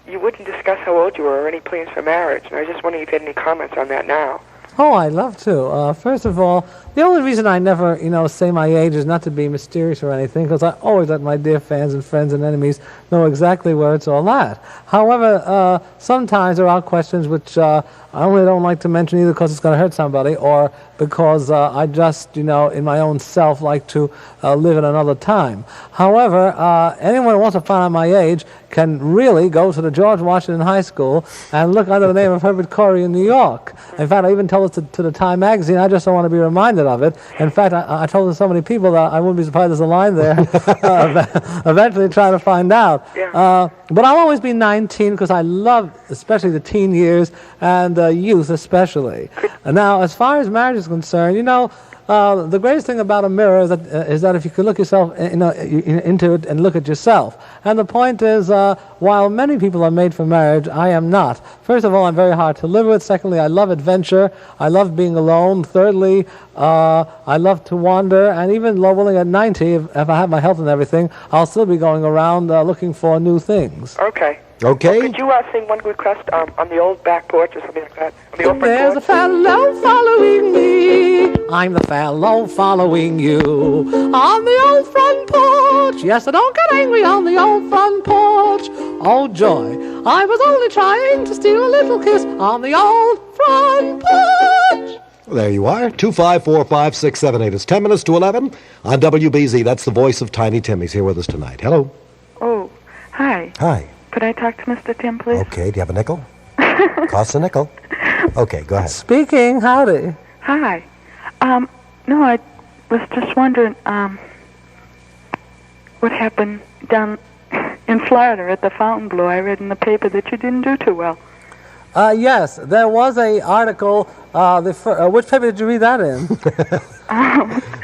you wouldn't discuss how old you were or any plans for marriage. And I was just wondering if you had any comments on that now. Oh, I'd love to. First of all, the only reason I never, say my age is not to be mysterious or anything, because I always let my dear fans and friends and enemies know exactly where it's all at. However, sometimes there are questions which I only don't like to mention either because it's going to hurt somebody or because I just, in my own self like to live in another time. However, anyone who wants to find out my age can really go to the George Washington High School and look under the name of Herbert Corey in New York. In fact, I even told it to the Time magazine. I just don't want to be reminded of it. In fact, I told so many people that I wouldn't be surprised there's a line there. Eventually trying to find out. Yeah. But I'll always be 19 because I love especially the teen years and youth especially. Now, as far as marriage is concerned, the greatest thing about a mirror is that if you can look yourself into it and look at yourself. And the point is, while many people are made for marriage, I am not. First of all, I'm very hard to live with. Secondly, I love adventure. I love being alone. Thirdly, I love to wander. And even though willing at 90, if I have my health and everything, I'll still be going around looking for new things. Okay. Okay. Well, could you sing one request on the old back porch or something like that? On the old front There's a porch? fellow following me. I'm the fellow following you on the old front porch. Yes, I don't get angry on the old front porch. Oh, joy. I was only trying to steal a little kiss on the old front porch. Well, there you are. 2545678. It's 10 minutes to 11 on WBZ. That's the voice of Tiny Tim. He's here with us tonight. Hello. Oh, hi. Hi. Could I talk to Mr. Tim, please? Okay, do you have a nickel? Costs a nickel. Okay, go ahead. Speaking, howdy. Hi. No, I was just wondering, what happened down in Florida at the Fontainebleau. I read in the paper that you didn't do too well. Yes, there was an article. Which paper did you read that in?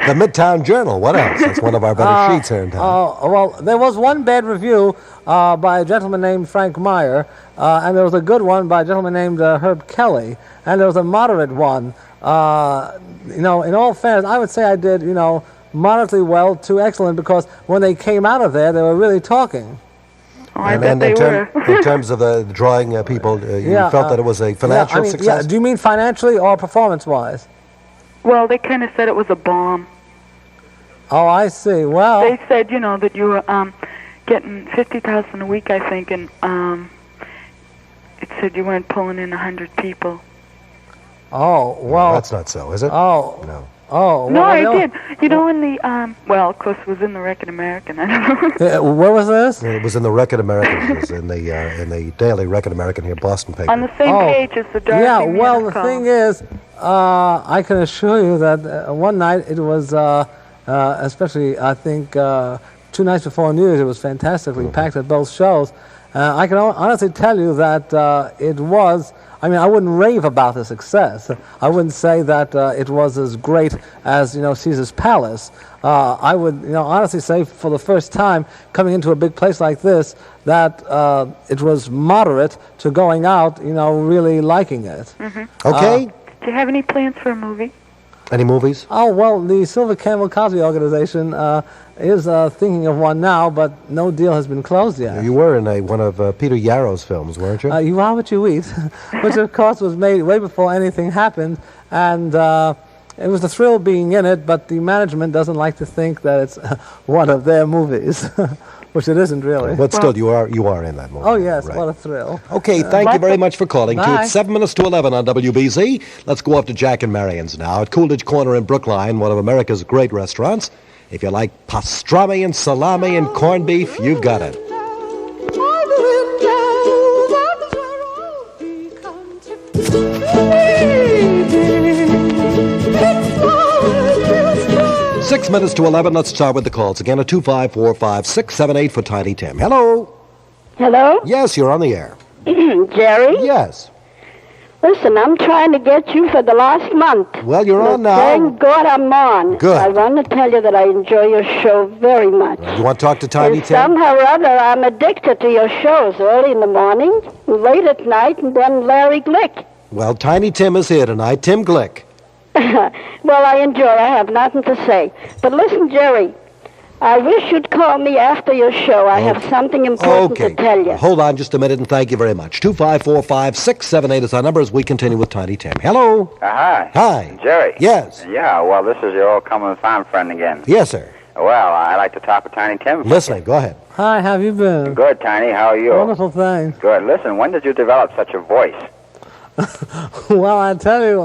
The Midtown Journal. What else? That's one of our better sheets here in town. Well, there was one bad review by a gentleman named Frank Meyer, and there was a good one by a gentleman named Herb Kelly, and there was a moderate one. In all fairness, I would say I did, moderately well to excellent, because when they came out of there, they were really talking. Oh, I bet they were. In terms of the drawing people, you felt that it was a financial success? Yeah. Do you mean financially or performance-wise? Well, they kind of said it was a bomb. Oh, I see. Well, they said, that you were getting $50,000 a week, I think, and it said you weren't pulling in 100 people. Oh, well. No, that's not so, is it? Oh. No. Oh, well, no, I did. In the, well, of course, it was in the Record American. I don't know. Where was this? It was in the Record American. It was in the Daily Record American here, Boston paper. On the same page as the Dorothy well, the thing is, I can assure you that one night it was, especially, I think, 2 nights before New Year's, it was fantastically packed at both shows. I can honestly tell you that it was... I mean, I wouldn't rave about the success. I wouldn't say that it was as great as, Caesar's Palace. I would, honestly say for the first time coming into a big place like this that it was moderate to going out, really liking it. Mm-hmm. Okay. Do you have any plans for a movie? Any movies? Oh, well, the Silver Camel Cosby Organization is thinking of one now, but no deal has been closed yet. You were in one of Peter Yarrow's films, weren't you? You Are What You Eat, which, of course, was made way before anything happened, and it was a thrill being in it, but the management doesn't like to think that it's one of their movies, which it isn't really. But still, you are in that movie. Oh, yes, right. What a thrill. Okay, thank you very much for calling. Bye. It's 7 minutes to 11 on WBZ. Let's go up to Jack and Marion's now at Coolidge Corner in Brookline, one of America's great restaurants. If you like pastrami and salami and corned beef, you've got it. 6 minutes to 11. Let's start with the calls. Again, at 2545678 for Tiny Tim. Hello. Hello? Yes, you're on the air. Jerry? Yes. Listen, I'm trying to get you for the last month. Well, you're on now. Thank God I'm on. Good. I want to tell you that I enjoy your show very much. You want to talk to Tiny And Tim? somehow or other, I'm addicted to your shows early in the morning, late at night, and then Larry Glick. Well, Tiny Tim is here tonight. Tim Glick. Well, I enjoy. I have nothing to say. But listen, Jerry, I wish you'd call me after your show. I have something important to tell you. Hold on just a minute, and thank you very much. 254-5678 is our number as we continue with Tiny Tim. Hello. Hi. Hi. Jerry. Yes. Yeah, well, this is your old common farm friend again. Yes, sir. Well, I'd like to talk with Tiny Tim. Listening. Go ahead. Hi, how have you been? Good, Tiny. How are you? Wonderful, thanks. Good. Listen, when did you develop such a voice? Well, I tell you,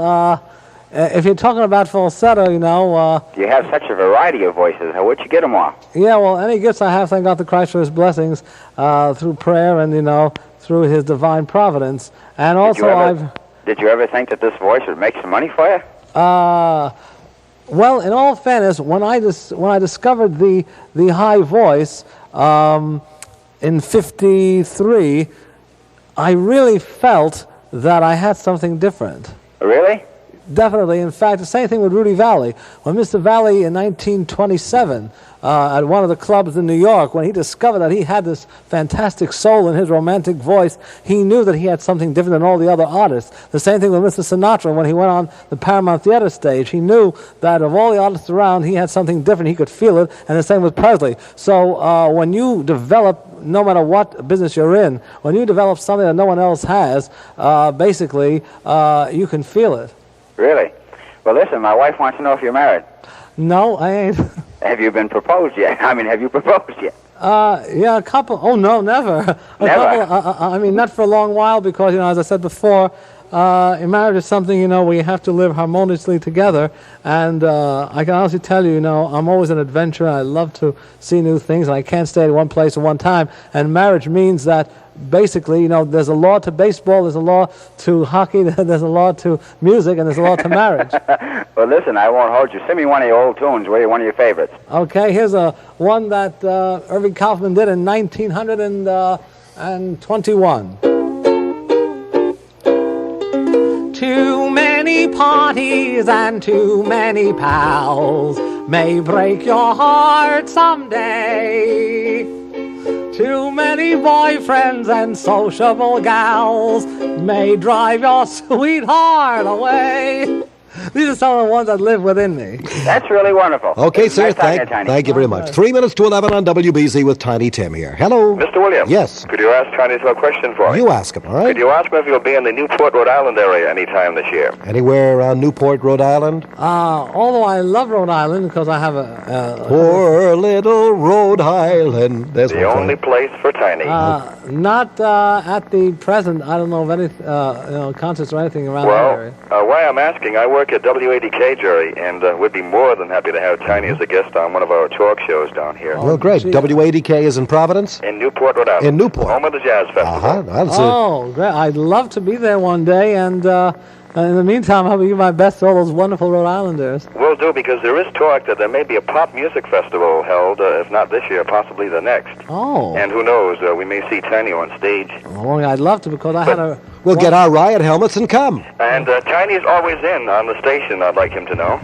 if you're talking about falsetto, you know... You have such a variety of voices. Where'd you get them all? Yeah, well, any gifts I have, thank God to Christ for his blessings, through prayer and, you know, through his divine providence. And also Did you ever think that this voice would make some money for you? Well, in all fairness, when I discovered the high voice in '53, I really felt that I had something different. Really? Definitely. In fact, the same thing with Rudy Valley. When Mr. Valley in 1927 at one of the clubs in New York, when he discovered that he had this fantastic soul in his romantic voice, he knew that he had something different than all the other artists. The same thing with Mr. Sinatra when he went on the Paramount Theater stage. He knew that of all the artists around, he had something different. He could feel it, and the same with Presley. So when you develop, no matter what business you're in, when you develop something that no one else has, basically, you can feel it. Really? Well, listen, my wife wants to know if you're married. No, I ain't. Have you been proposed yet? I mean, have you proposed yet? Yeah, a couple. Oh, no, never. Never? I mean, not for a long while because, you know, as I said before, marriage is something, you know, where you have to live harmoniously together. And I can honestly tell you, you know, I'm always an adventurer. I love to see new things, and I can't stay at one place at one time. And marriage means that basically, you know, there's a law to baseball, there's a law to hockey, there's a law to music, and there's a law to marriage. Well, listen, I won't hold you. Send me one of your old tunes, will you? One of your favorites. Okay, here's one that Irving Kaufman did in 1921. Too many parties and too many pals may break your heart someday. Too many boyfriends and sociable gals may drive your sweetheart away. These are some of the ones that live within me. That's really wonderful. Okay, sir. Nice talking to you, Tiny. Thank you very much. 3 minutes to 11 on WBZ with Tiny Tim here. Hello. Mr. Williams. Yes. Could you ask Tiny a question for me? You ask him, all right? Could you ask him if he'll be in the Newport, Rhode Island area anytime this year? Anywhere around Newport, Rhode Island? Although I love Rhode Island because I have a Poor little Rhode Island. There's the only place for Tiny. Mm-hmm. not at the present. I don't know of any you know, concerts or anything around that area. Why I'm asking, I work at WADK, Jerry, and would be more than happy to have Tiny as a guest on one of our talk shows down here. Well, great. WADK is in Providence? In Newport, Rhode Island. In Newport. Home of the Jazz Festival. Oh, great. I'd love to be there one day, and in the meantime, I'll give my best to all those wonderful Rhode Islanders. Will do, because there is talk that there may be a pop music festival held, if not this year, possibly the next. Oh. And who knows, we may see Tiny on stage. Well, I'd love to because I had a... We'll get our riot helmets and come. And Tiny's always in on the station, I'd like him to know.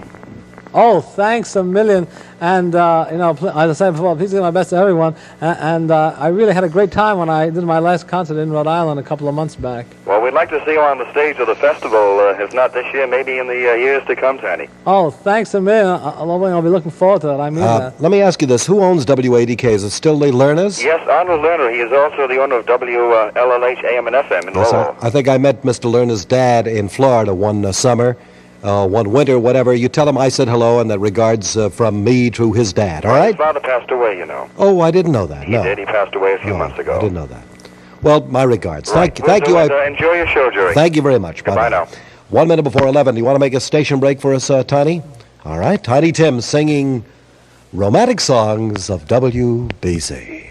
Oh, thanks a million. And, you know, as I said before, please give my best to everyone. And I really had a great time when I did my last concert in Rhode Island a couple of months back. Well, we'd like to see you on the stage of the festival, if not this year, maybe in the years to come, Tiny. Oh, thanks a million. I'll be looking forward to that. I mean that. Let me ask you this. Who owns WADK? Is it still Lee Lerner's? Yes, Arnold Lerner. He is also the owner of WLLH AM and FM in Yes, Lowell. I think I met Mr. Lerner's dad in Florida one summer. One winter, whatever. You tell him I said hello and that regards from me to his dad, all right? His father passed away, you know. Oh, I didn't know that, He no. did. He passed away a few months ago. I didn't know that. Well, my regards. Right. Thank you. Enjoy your show, Jerry. Thank you very much. Goodbye now. 1 minute before 11. Do you want to make a station break for us, Tiny? All right. Tiny Tim singing romantic songs of WBZ.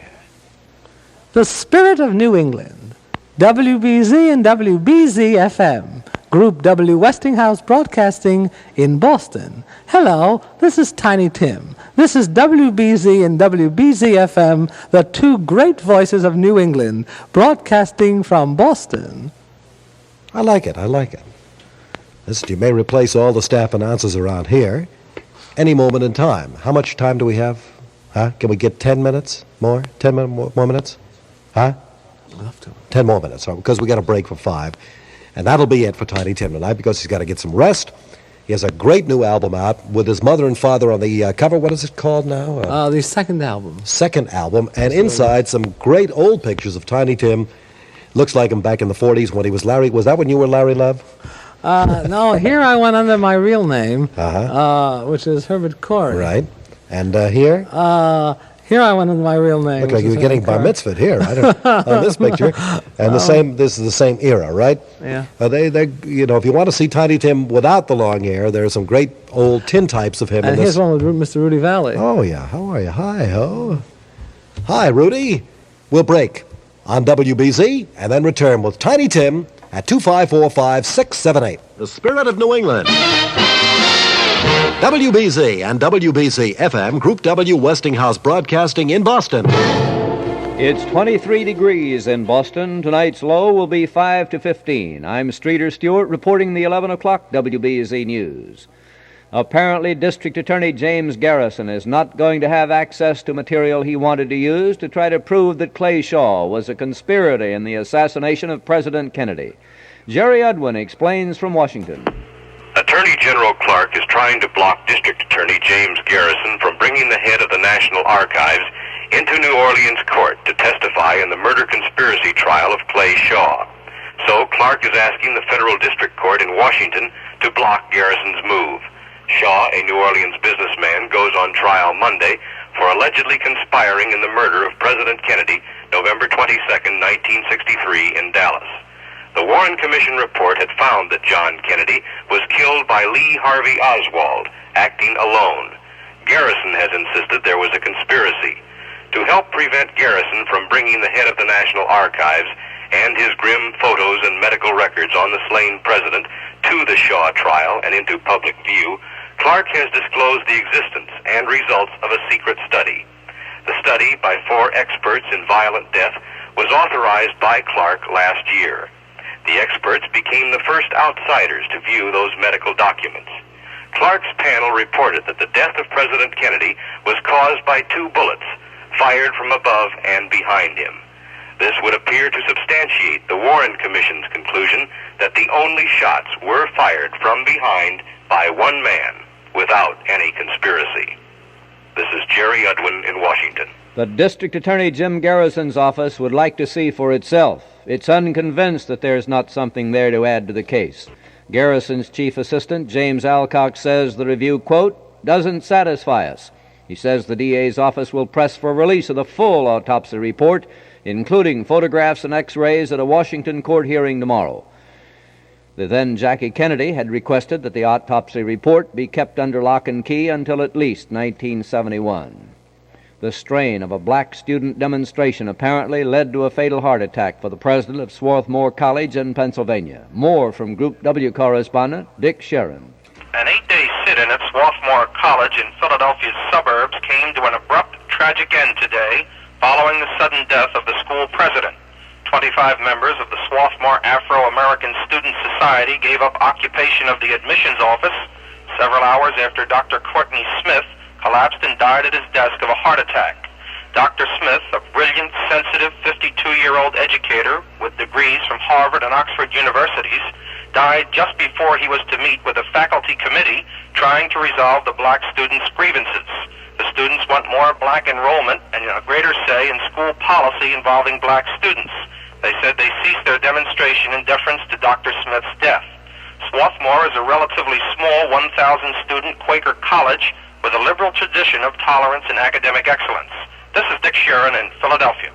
The Spirit of New England. WBZ and WBZ FM. Group W Westinghouse Broadcasting in Boston. Hello, this is Tiny Tim. This is WBZ and WBZ FM, the two great voices of New England, broadcasting from Boston. I like it. Listen, you may replace all the staff announcers around here any moment in time. How much time do we have? Huh? Can we get 10 minutes more? 10 more minutes? Huh? Enough to. 10 more minutes, because we got a break for 5. And that'll be it for Tiny Tim tonight, because he's got to get some rest. He has a great new album out with his mother and father on the cover. What is it called now? The second album. Second album. And inside, some great old pictures of Tiny Tim. Looks like him back in the 40s when he was Larry. Was that when you were Larry Love? No, here I went under my real name, which is Herbert Corey. Right. And here? Here I went under my real name. Look like you were getting bar mitzvahed here, right? On this picture. And this is the same era, right? Yeah. They, if you want to see Tiny Tim without the long hair, there are some great old tintypes of him. And here's one with Mr. Rudy Valley. Oh, yeah. How are you? Hi, ho. Hi, Rudy. We'll break on WBZ and then return with Tiny Tim at 2545678. The Spirit of New England. WBZ and WBZ FM, Group W Westinghouse Broadcasting in Boston. It's 23 degrees in Boston. Tonight's low will be 5 to 15. I'm Streeter Stewart reporting the 11 o'clock WBZ News. Apparently, District Attorney James Garrison is not going to have access to material he wanted to use to try to prove that Clay Shaw was a conspirator in the assassination of President Kennedy. Jerry Udwin explains from Washington. Attorney General Clark is trying to block District Attorney James Garrison from bringing the head of the National Archives into New Orleans court to testify in the murder conspiracy trial of Clay Shaw. So Clark is asking the federal district court in Washington to block Garrison's move. Shaw, a New Orleans businessman, goes on trial Monday for allegedly conspiring in the murder of President Kennedy, November 22, 1963, in Dallas. The Warren Commission report had found that John Kennedy was killed by Lee Harvey Oswald, acting alone. Garrison has insisted there was a conspiracy. To help prevent Garrison from bringing the head of the National Archives and his grim photos and medical records on the slain president to the Shaw trial and into public view, Clark has disclosed the existence and results of a secret study. The study, by 4 experts in violent death, was authorized by Clark last year. The experts became the first outsiders to view those medical documents. Clark's panel reported that the death of President Kennedy was caused by 2 bullets fired from above and behind him. This would appear to substantiate the Warren Commission's conclusion that the only shots were fired from behind by one man without any conspiracy. This is Jerry Udwin in Washington. The District Attorney Jim Garrison's office would like to see for itself. It's unconvinced that there's not something there to add to the case. Garrison's chief assistant, James Alcock, says the review, quote, doesn't satisfy us. He says the DA's office will press for release of the full autopsy report, including photographs and x-rays, at a Washington court hearing tomorrow. The then Jackie Kennedy had requested that the autopsy report be kept under lock and key until at least 1971. The strain of a black student demonstration apparently led to a fatal heart attack for the president of Swarthmore College in Pennsylvania. More from Group W correspondent Dick Sharon. An 8-day sit-in at Swarthmore College in Philadelphia's suburbs came to an abrupt, tragic end today following the sudden death of the school president. 25 members of the Swarthmore Afro-American Student Society gave up occupation of the admissions office several hours after Dr. Courtney Smith collapsed and died at his desk of a heart attack. Dr. Smith, a brilliant, sensitive 52-year-old educator with degrees from Harvard and Oxford universities, died just before he was to meet with a faculty committee trying to resolve the black students' grievances. The students want more black enrollment and a greater say in school policy involving black students. They said they ceased their demonstration in deference to Dr. Smith's death. Swarthmore is a relatively small 1,000-student Quaker college with a liberal tradition of tolerance and academic excellence. This is Dick Sharon in Philadelphia.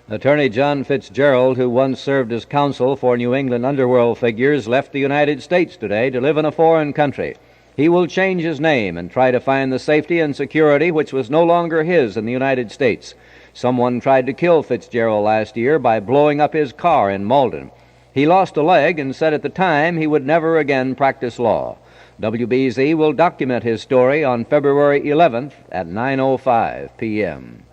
Attorney John Fitzgerald, who once served as counsel for New England underworld figures, left the United States today to live in a foreign country. He will change his name and try to find the safety and security which was no longer his in the United States. Someone tried to kill Fitzgerald last year by blowing up his car in Malden. He lost a leg and said at the time he would never again practice law. WBZ will document his story on February 11th at 9:05 p.m.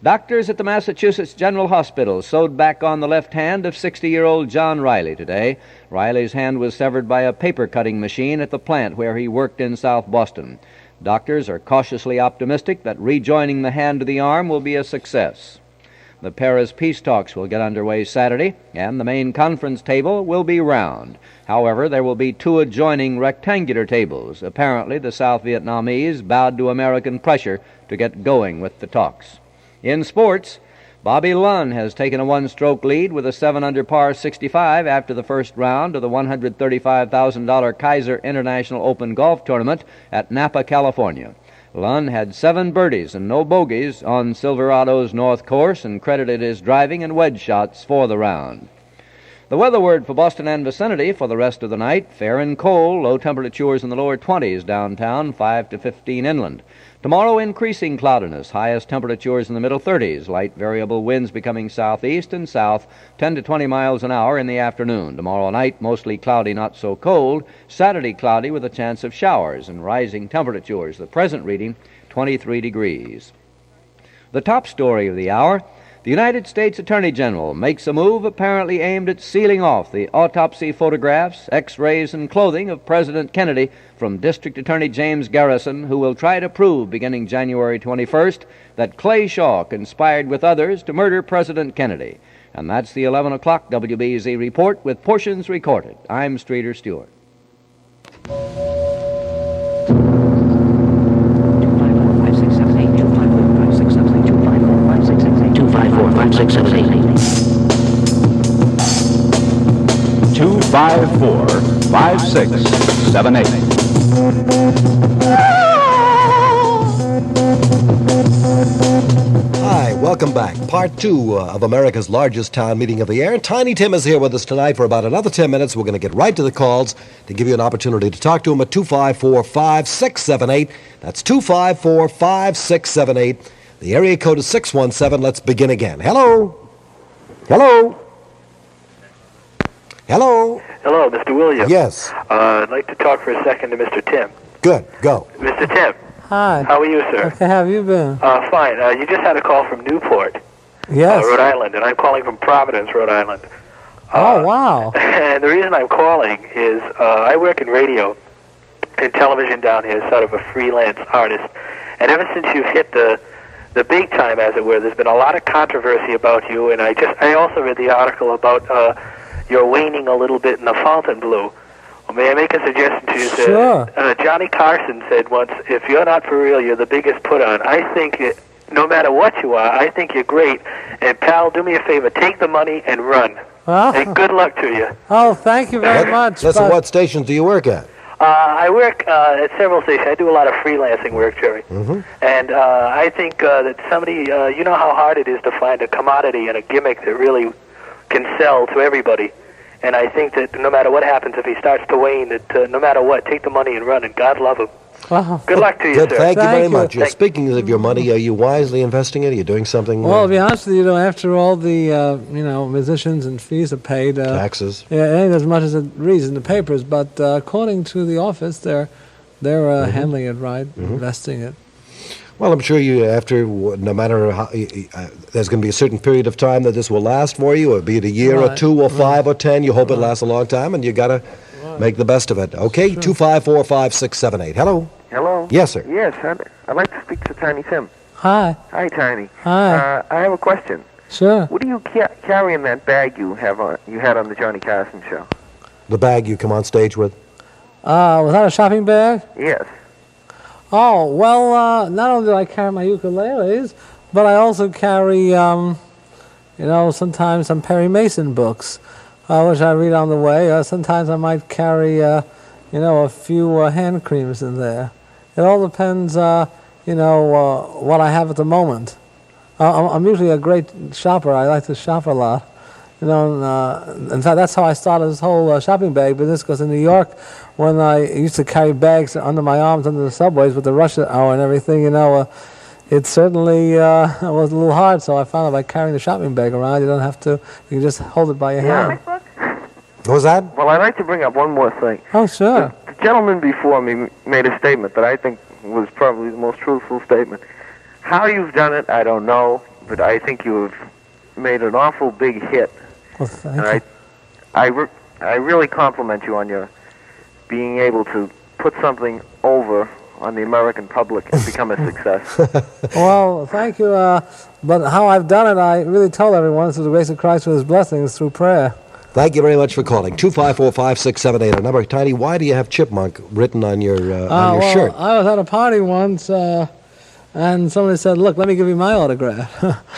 Doctors at the Massachusetts General Hospital sewed back on the left hand of 60-year-old John Riley today. Riley's hand was severed by a paper-cutting machine at the plant where he worked in South Boston. Doctors are cautiously optimistic that rejoining the hand to the arm will be a success. The Paris peace talks will get underway Saturday, and the main conference table will be round. However, there will be two adjoining rectangular tables. Apparently, the South Vietnamese bowed to American pressure to get going with the talks. In sports, Bobby Lunn has taken a one-stroke lead with a 7-under par 65 after the first round of the $135,000 Kaiser International Open Golf Tournament at Napa, California. Lunn had 7 birdies and no bogeys on Silverado's North Course and credited his driving and wedge shots for the round. The weather word for Boston and vicinity for the rest of the night: fair and cold, low temperatures in the lower 20s downtown, 5 to 15 inland. Tomorrow, increasing cloudiness, highest temperatures in the middle 30s, light variable winds becoming southeast and south, 10 to 20 miles an hour in the afternoon. Tomorrow night, mostly cloudy, not so cold. Saturday, cloudy with a chance of showers and rising temperatures. The present reading, 23 degrees. The top story of the hour: the United States Attorney General makes a move apparently aimed at sealing off the autopsy photographs, X-rays, and clothing of President Kennedy from District Attorney James Garrison, who will try to prove beginning January 21st that Clay Shaw conspired with others to murder President Kennedy. And that's the 11 o'clock WBZ report with portions recorded. I'm Streeter Stewart. 254-5678. Hi, welcome back. Part 2 of America's largest town meeting of the year. Tiny Tim is here with us tonight for about another 10 minutes. We're going to get right to the calls to give you an opportunity to talk to him at 254-5678. That's 254-5678. The area code is 617. Let's begin again. Hello? Hello? Hello? Hello, Mr. Williams. Yes. I'd like to talk for a second to Mr. Tim. Good. Go. Mr. Tim. Hi. How are you, sir? Okay, how have you been? Fine. You just had a call from Newport, Yes. Rhode Island, and I'm calling from Providence, Rhode Island. Oh, wow. And the reason I'm calling is I work in radio and television down here, sort of a freelance artist. And ever since you've hit the big time, as it were, there's been a lot of controversy about you. And I also read the article about you're waning a little bit in the Fontainebleau. Well, may I make a suggestion to you, sir? Sure. Johnny Carson said once, if you're not for real, you're the biggest put on. I think no matter what you are, I think you're great. And, pal, do me a favor. Take the money and run. And good luck to you. Oh, thank you very much. Listen, what stations do you work at? I work at several stations. I do a lot of freelancing work, Jerry. Mm-hmm. And I think that somebody, you know how hard it is to find a commodity and a gimmick that really can sell to everybody. And I think that no matter what happens, if he starts to wane, that no matter what, take the money and run, and God love him. Wow. Good luck to you, Good. sir. Thank you very much. Thank Speaking of your money, are you wisely investing it? Are you doing something? Well, to be honest with you, after all the musicians and fees are paid, taxes. Yeah, it ain't as much as it reads in the papers. But according to the office, they're handling it right, investing it. Well, I'm sure you, after, no matter how, there's going to be a certain period of time that this will last for you, or be it a year or 2 or 5 or 10. You hope it lasts a long time, and you got to make the best of it. Okay, 254-5678. Hello? Hello? Yes, sir. Yes, I'd like to speak to Tiny Tim. Hi. Hi, Tiny. Hi. I have a question. Sure. What do you carry in that bag you had on the Johnny Carson show? The bag you come on stage with? Was that a shopping bag? Yes. Oh, well, not only do I carry my ukuleles, but I also carry, sometimes some Perry Mason books, which I read on the way. Sometimes I might carry, a few hand creams in there. It all depends, what I have at the moment. I'm usually a great shopper. I like to shop a lot. In fact, that's how I started this whole shopping bag business, because in New York, when I used to carry bags under my arms under the subways with the rush hour and everything, it certainly was a little hard. So I found that by carrying the shopping bag around, you don't have to, you can just hold it by your hand. What was that? Well, I'd like to bring up one more thing. Oh, sure. The gentleman before me made a statement that I think was probably the most truthful statement. How you've done it, I don't know, but I think you have made an awful big hit. Well, thank And you. I really compliment you on your being able to put something over on the American public and become a success. Well, thank you. But how I've done it, I really told everyone, through the grace of Christ with his blessings, through prayer. Thank you very much for calling. 254-5678, our number. Tiny, why do you have Chipmunk written on your shirt? I was at a party once, and somebody said, "Look, let me give you my autograph."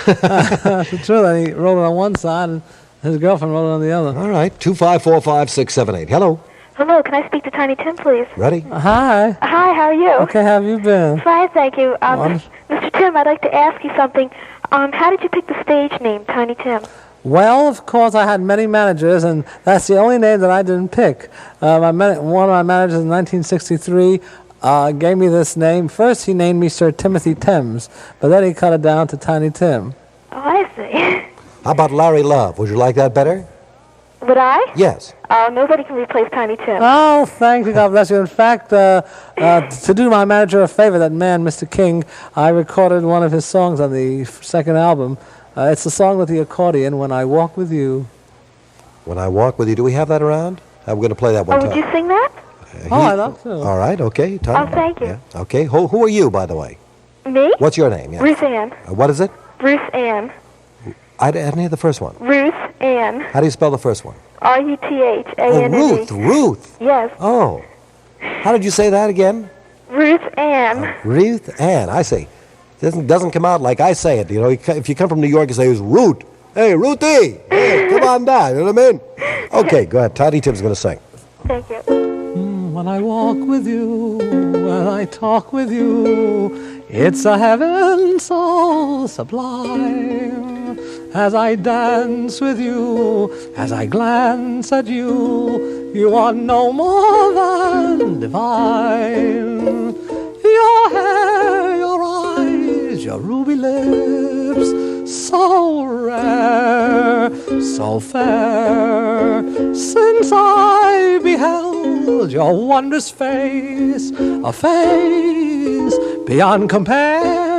That's the truth. And he wrote it on one side, and his girlfriend wrote it on the other. All right, 254-5678. Hello. Hello, can I speak to Tiny Tim, please? Ready? Hi. Hi, how are you? Okay, how have you been? Fine, thank you. Mr. Tim, I'd like to ask you something. How did you pick the stage name, Tiny Tim? Well, of course, I had many managers, and that's the only name that I didn't pick. One of my managers in 1963 gave me this name. First, he named me Sir Timothy Thames, but then he cut it down to Tiny Tim. Oh, I see. How about Larry Love? Would you like that better? Would I? Yes. Oh, nobody can replace Tiny Tim. Oh, thank you, God bless you. In fact, to do my manager a favor, that man, Mr. King, I recorded one of his songs on the second album. It's the song with the accordion, When I Walk With You. When I Walk With You. Do we have that around? I'm going to play that one time. Would you sing that? I'd love to. All right, okay. Tiny. Oh, thank you. Yeah. Okay, who are you, by the way? Me? What's your name? Yeah. Ruth Ann. What is it? Ruth Ann. I didn't hear the first one. Ruth Ann. How do you spell the first one? R-U-T-H-A-N-N-E. Oh, Ruth. Yes. Oh. How did you say that again? Ruth Ann. Ruth Ann, I see. Doesn't come out like I say it. You know, if you come from New York, you say it's Root. Hey, Ruthie! Hey, come on down. You know what I mean? Okay, go ahead. Tiny Tim's going to sing. Thank you. When I walk with you, when I talk with you, it's a heaven so sublime. As I dance with you, as I glance at you, you are no more than divine. Your hair, your eyes, your ruby lips, so rare, so fair. Since I beheld your wondrous face, a face beyond compare.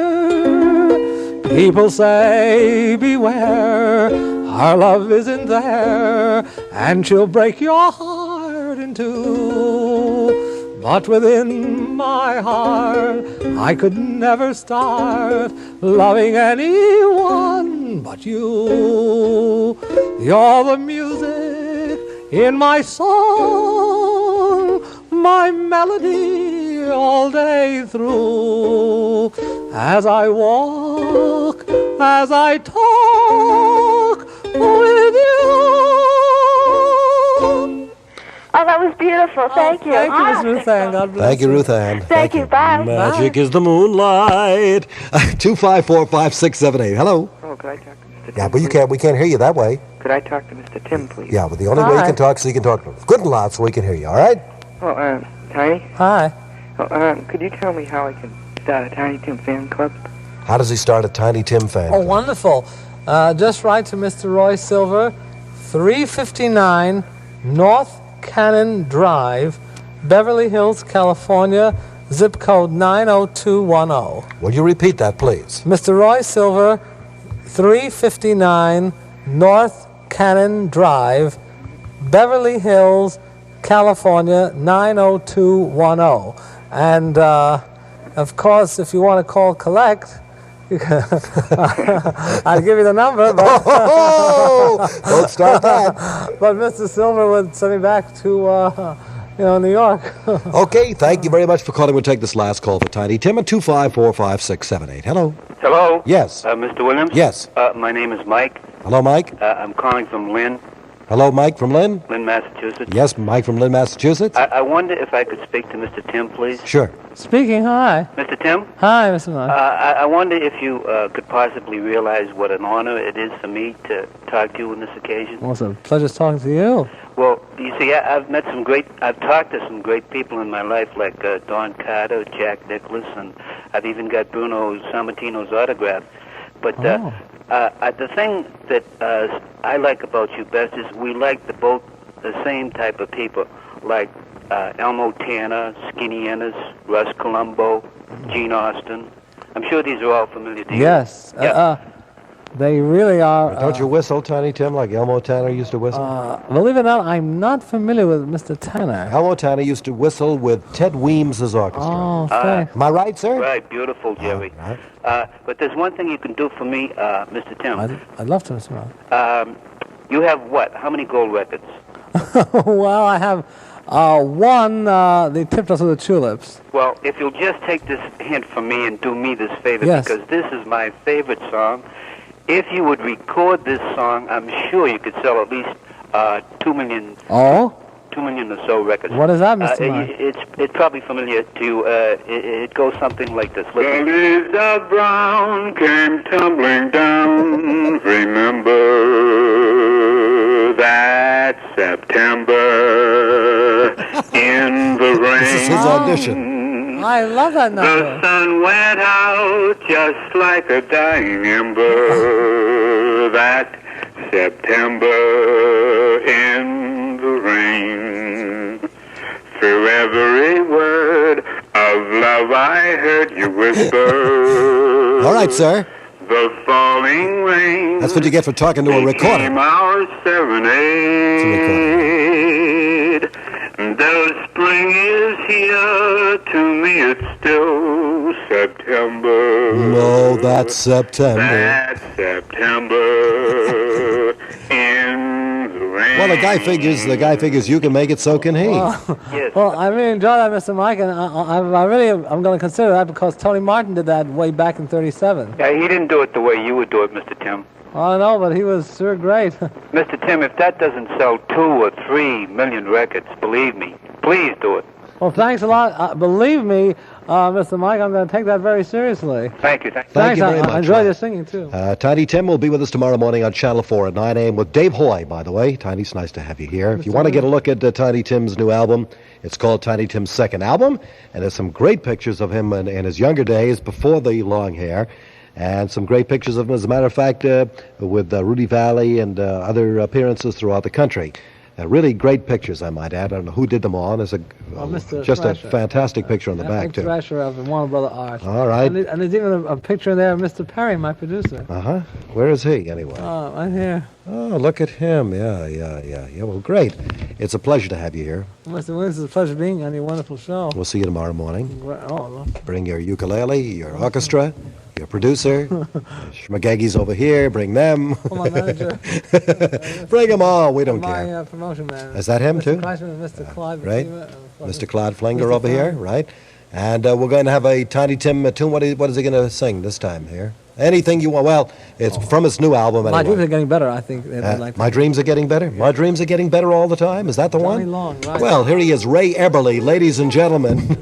People say, beware, our love isn't there, and she'll break your heart in two. But within my heart, I could never start loving anyone but you. You're the music in my song, my melody all day through. As I walk, as I talk with you. Oh, that was beautiful. Thank you. Thank you, Miss Ruth Ann. God bless Thank you, Ruth Ann. Thank you. Bye. Magic is the moonlight. 254-5678. Hello. Oh, could I talk to Mr. Tim? Yeah, but we can't hear you that way. Could I talk to Mr. Tim, please? Yeah, but the only way you can talk is so you can talk good and loud so we can hear you, all right? Oh, Tiny? Hi. Oh, could you tell me how I can start a Tiny Tim fan club? How does he start a Tiny Tim fan? Oh, wonderful. Just write to Mr. Roy Silver, 359 North Cannon Drive, Beverly Hills, California, zip code 90210. Will you repeat that, please? Mr. Roy Silver, 359 North Cannon Drive, Beverly Hills, California, 90210. And, of course, if you want to call collect, I'll give you the number. But don't start that. But Mr. Silver would send me back to, New York. Okay, thank you very much for calling. We'll take this last call for Tiny Tim at 254-5678. Hello. Hello. Yes. Mr. Williams? Yes. My name is Mike. Hello, Mike. I'm calling from Lynn. Hello, Mike from Lynn? Lynn, Massachusetts. Yes, Mike from Lynn, Massachusetts. I wonder if I could speak to Mr. Tim, please. Sure. Speaking, hi. Mr. Tim? Hi, Mr. Mike. I wonder if you could possibly realize what an honor it is for me to talk to you on this occasion. Well, it's a pleasure talking to you. Well, you see, I've talked to some great people in my life, like Don Carter, Jack Nicklaus, and I've even got Bruno Sammartino's autograph. But the thing that I like about you best is we like the same type of people, like Elmo Tanner, Skinny Ennis, Russ Columbo, Gene Austin. I'm sure these are all familiar to you. Yes. Yeah. They really are. Don't you whistle, Tiny Tim, like Elmo Tanner used to whistle? Believe it or not, I'm not familiar with Mr. Tanner. Elmo Tanner used to whistle with Ted Weems' orchestra. Oh, thanks. Am I right, sir? Right, beautiful, Jerry. But there's one thing you can do for me, Mr. Tim. I'd love to, Mr. Ron. You have what? How many gold records? Well, I have one, They Tipped Us with the Tulips. Well, if you'll just take this hint from me and do me this favor, Yes. because this is my favorite song. If you would record this song, I'm sure you could sell at least 2 million. Oh? 2 million or so records. What is that, Mr. Mike? It's probably familiar to you. It goes something like this. Listen. The leaves of brown came tumbling down. Remember that September in the rain. This is his audition. I love that number. The sun went out just like a dying ember. That September in the rain. Through every word of love I heard you whisper. All right, sir. The falling rain. That's what you get for talking to a recorder. Became our serenade. Though spring is here, to me it's still September. No, that's September. That September in the rain. Well, the guy figures you can make it, so can he. Well, I really enjoy that, Mr. Mike, and I'm going to consider that because Tony Martin did that way back in '37. Yeah, he didn't do it the way you would do it, Mr. Tim. I know, but he was sure great. Mr. Tim, if that doesn't sell 2 or 3 million records, believe me, please do it. Well, thanks a lot. Believe me, Mr. Mike, I'm going to take that very seriously. Thank you. Thank you very much. I enjoyed your singing, too. Tiny Tim will be with us tomorrow morning on Channel 4 at 9 a.m. with Dave Hoy, by the way. Tiny, it's nice to have you here. If you want to get a look at Tiny Tim's new album, it's called Tiny Tim's Second Album, and there's some great pictures of him in his younger days before the long hair. And some great pictures of him, as a matter of fact, with Rudy Valley and other appearances throughout the country. Really great pictures, I might add. I don't know who did them all. There's just a fantastic picture on the back, too. Thrasher of Warner Brother Art. All right. And there's even a picture there of Mr. Perry, my producer. Uh-huh. Where is he, anyway? Right here. Oh, look at him. Yeah. Well, great. It's a pleasure to have you here. Mr. Williams, it's a pleasure being on your wonderful show. We'll see you tomorrow morning. Oh, look. Bring your ukulele, your orchestra, your producer. Schmagaggi's over here. Bring them. Oh, my manager. Bring them all. We don't care. My promotion manager. Is that him, Mr. too? Mr. Clyde. Right. Mr. Claude Flinger over here, right? And we're going to have a Tiny Tim tune. What is he going to sing this time here? Anything you want. Well, it's from his new album anyway. My dreams are getting better, I think. My dreams are getting better? Yeah. My dreams are getting better all the time? Is that the one? Long, right. Well, here he is, Ray Eberly, ladies and gentlemen.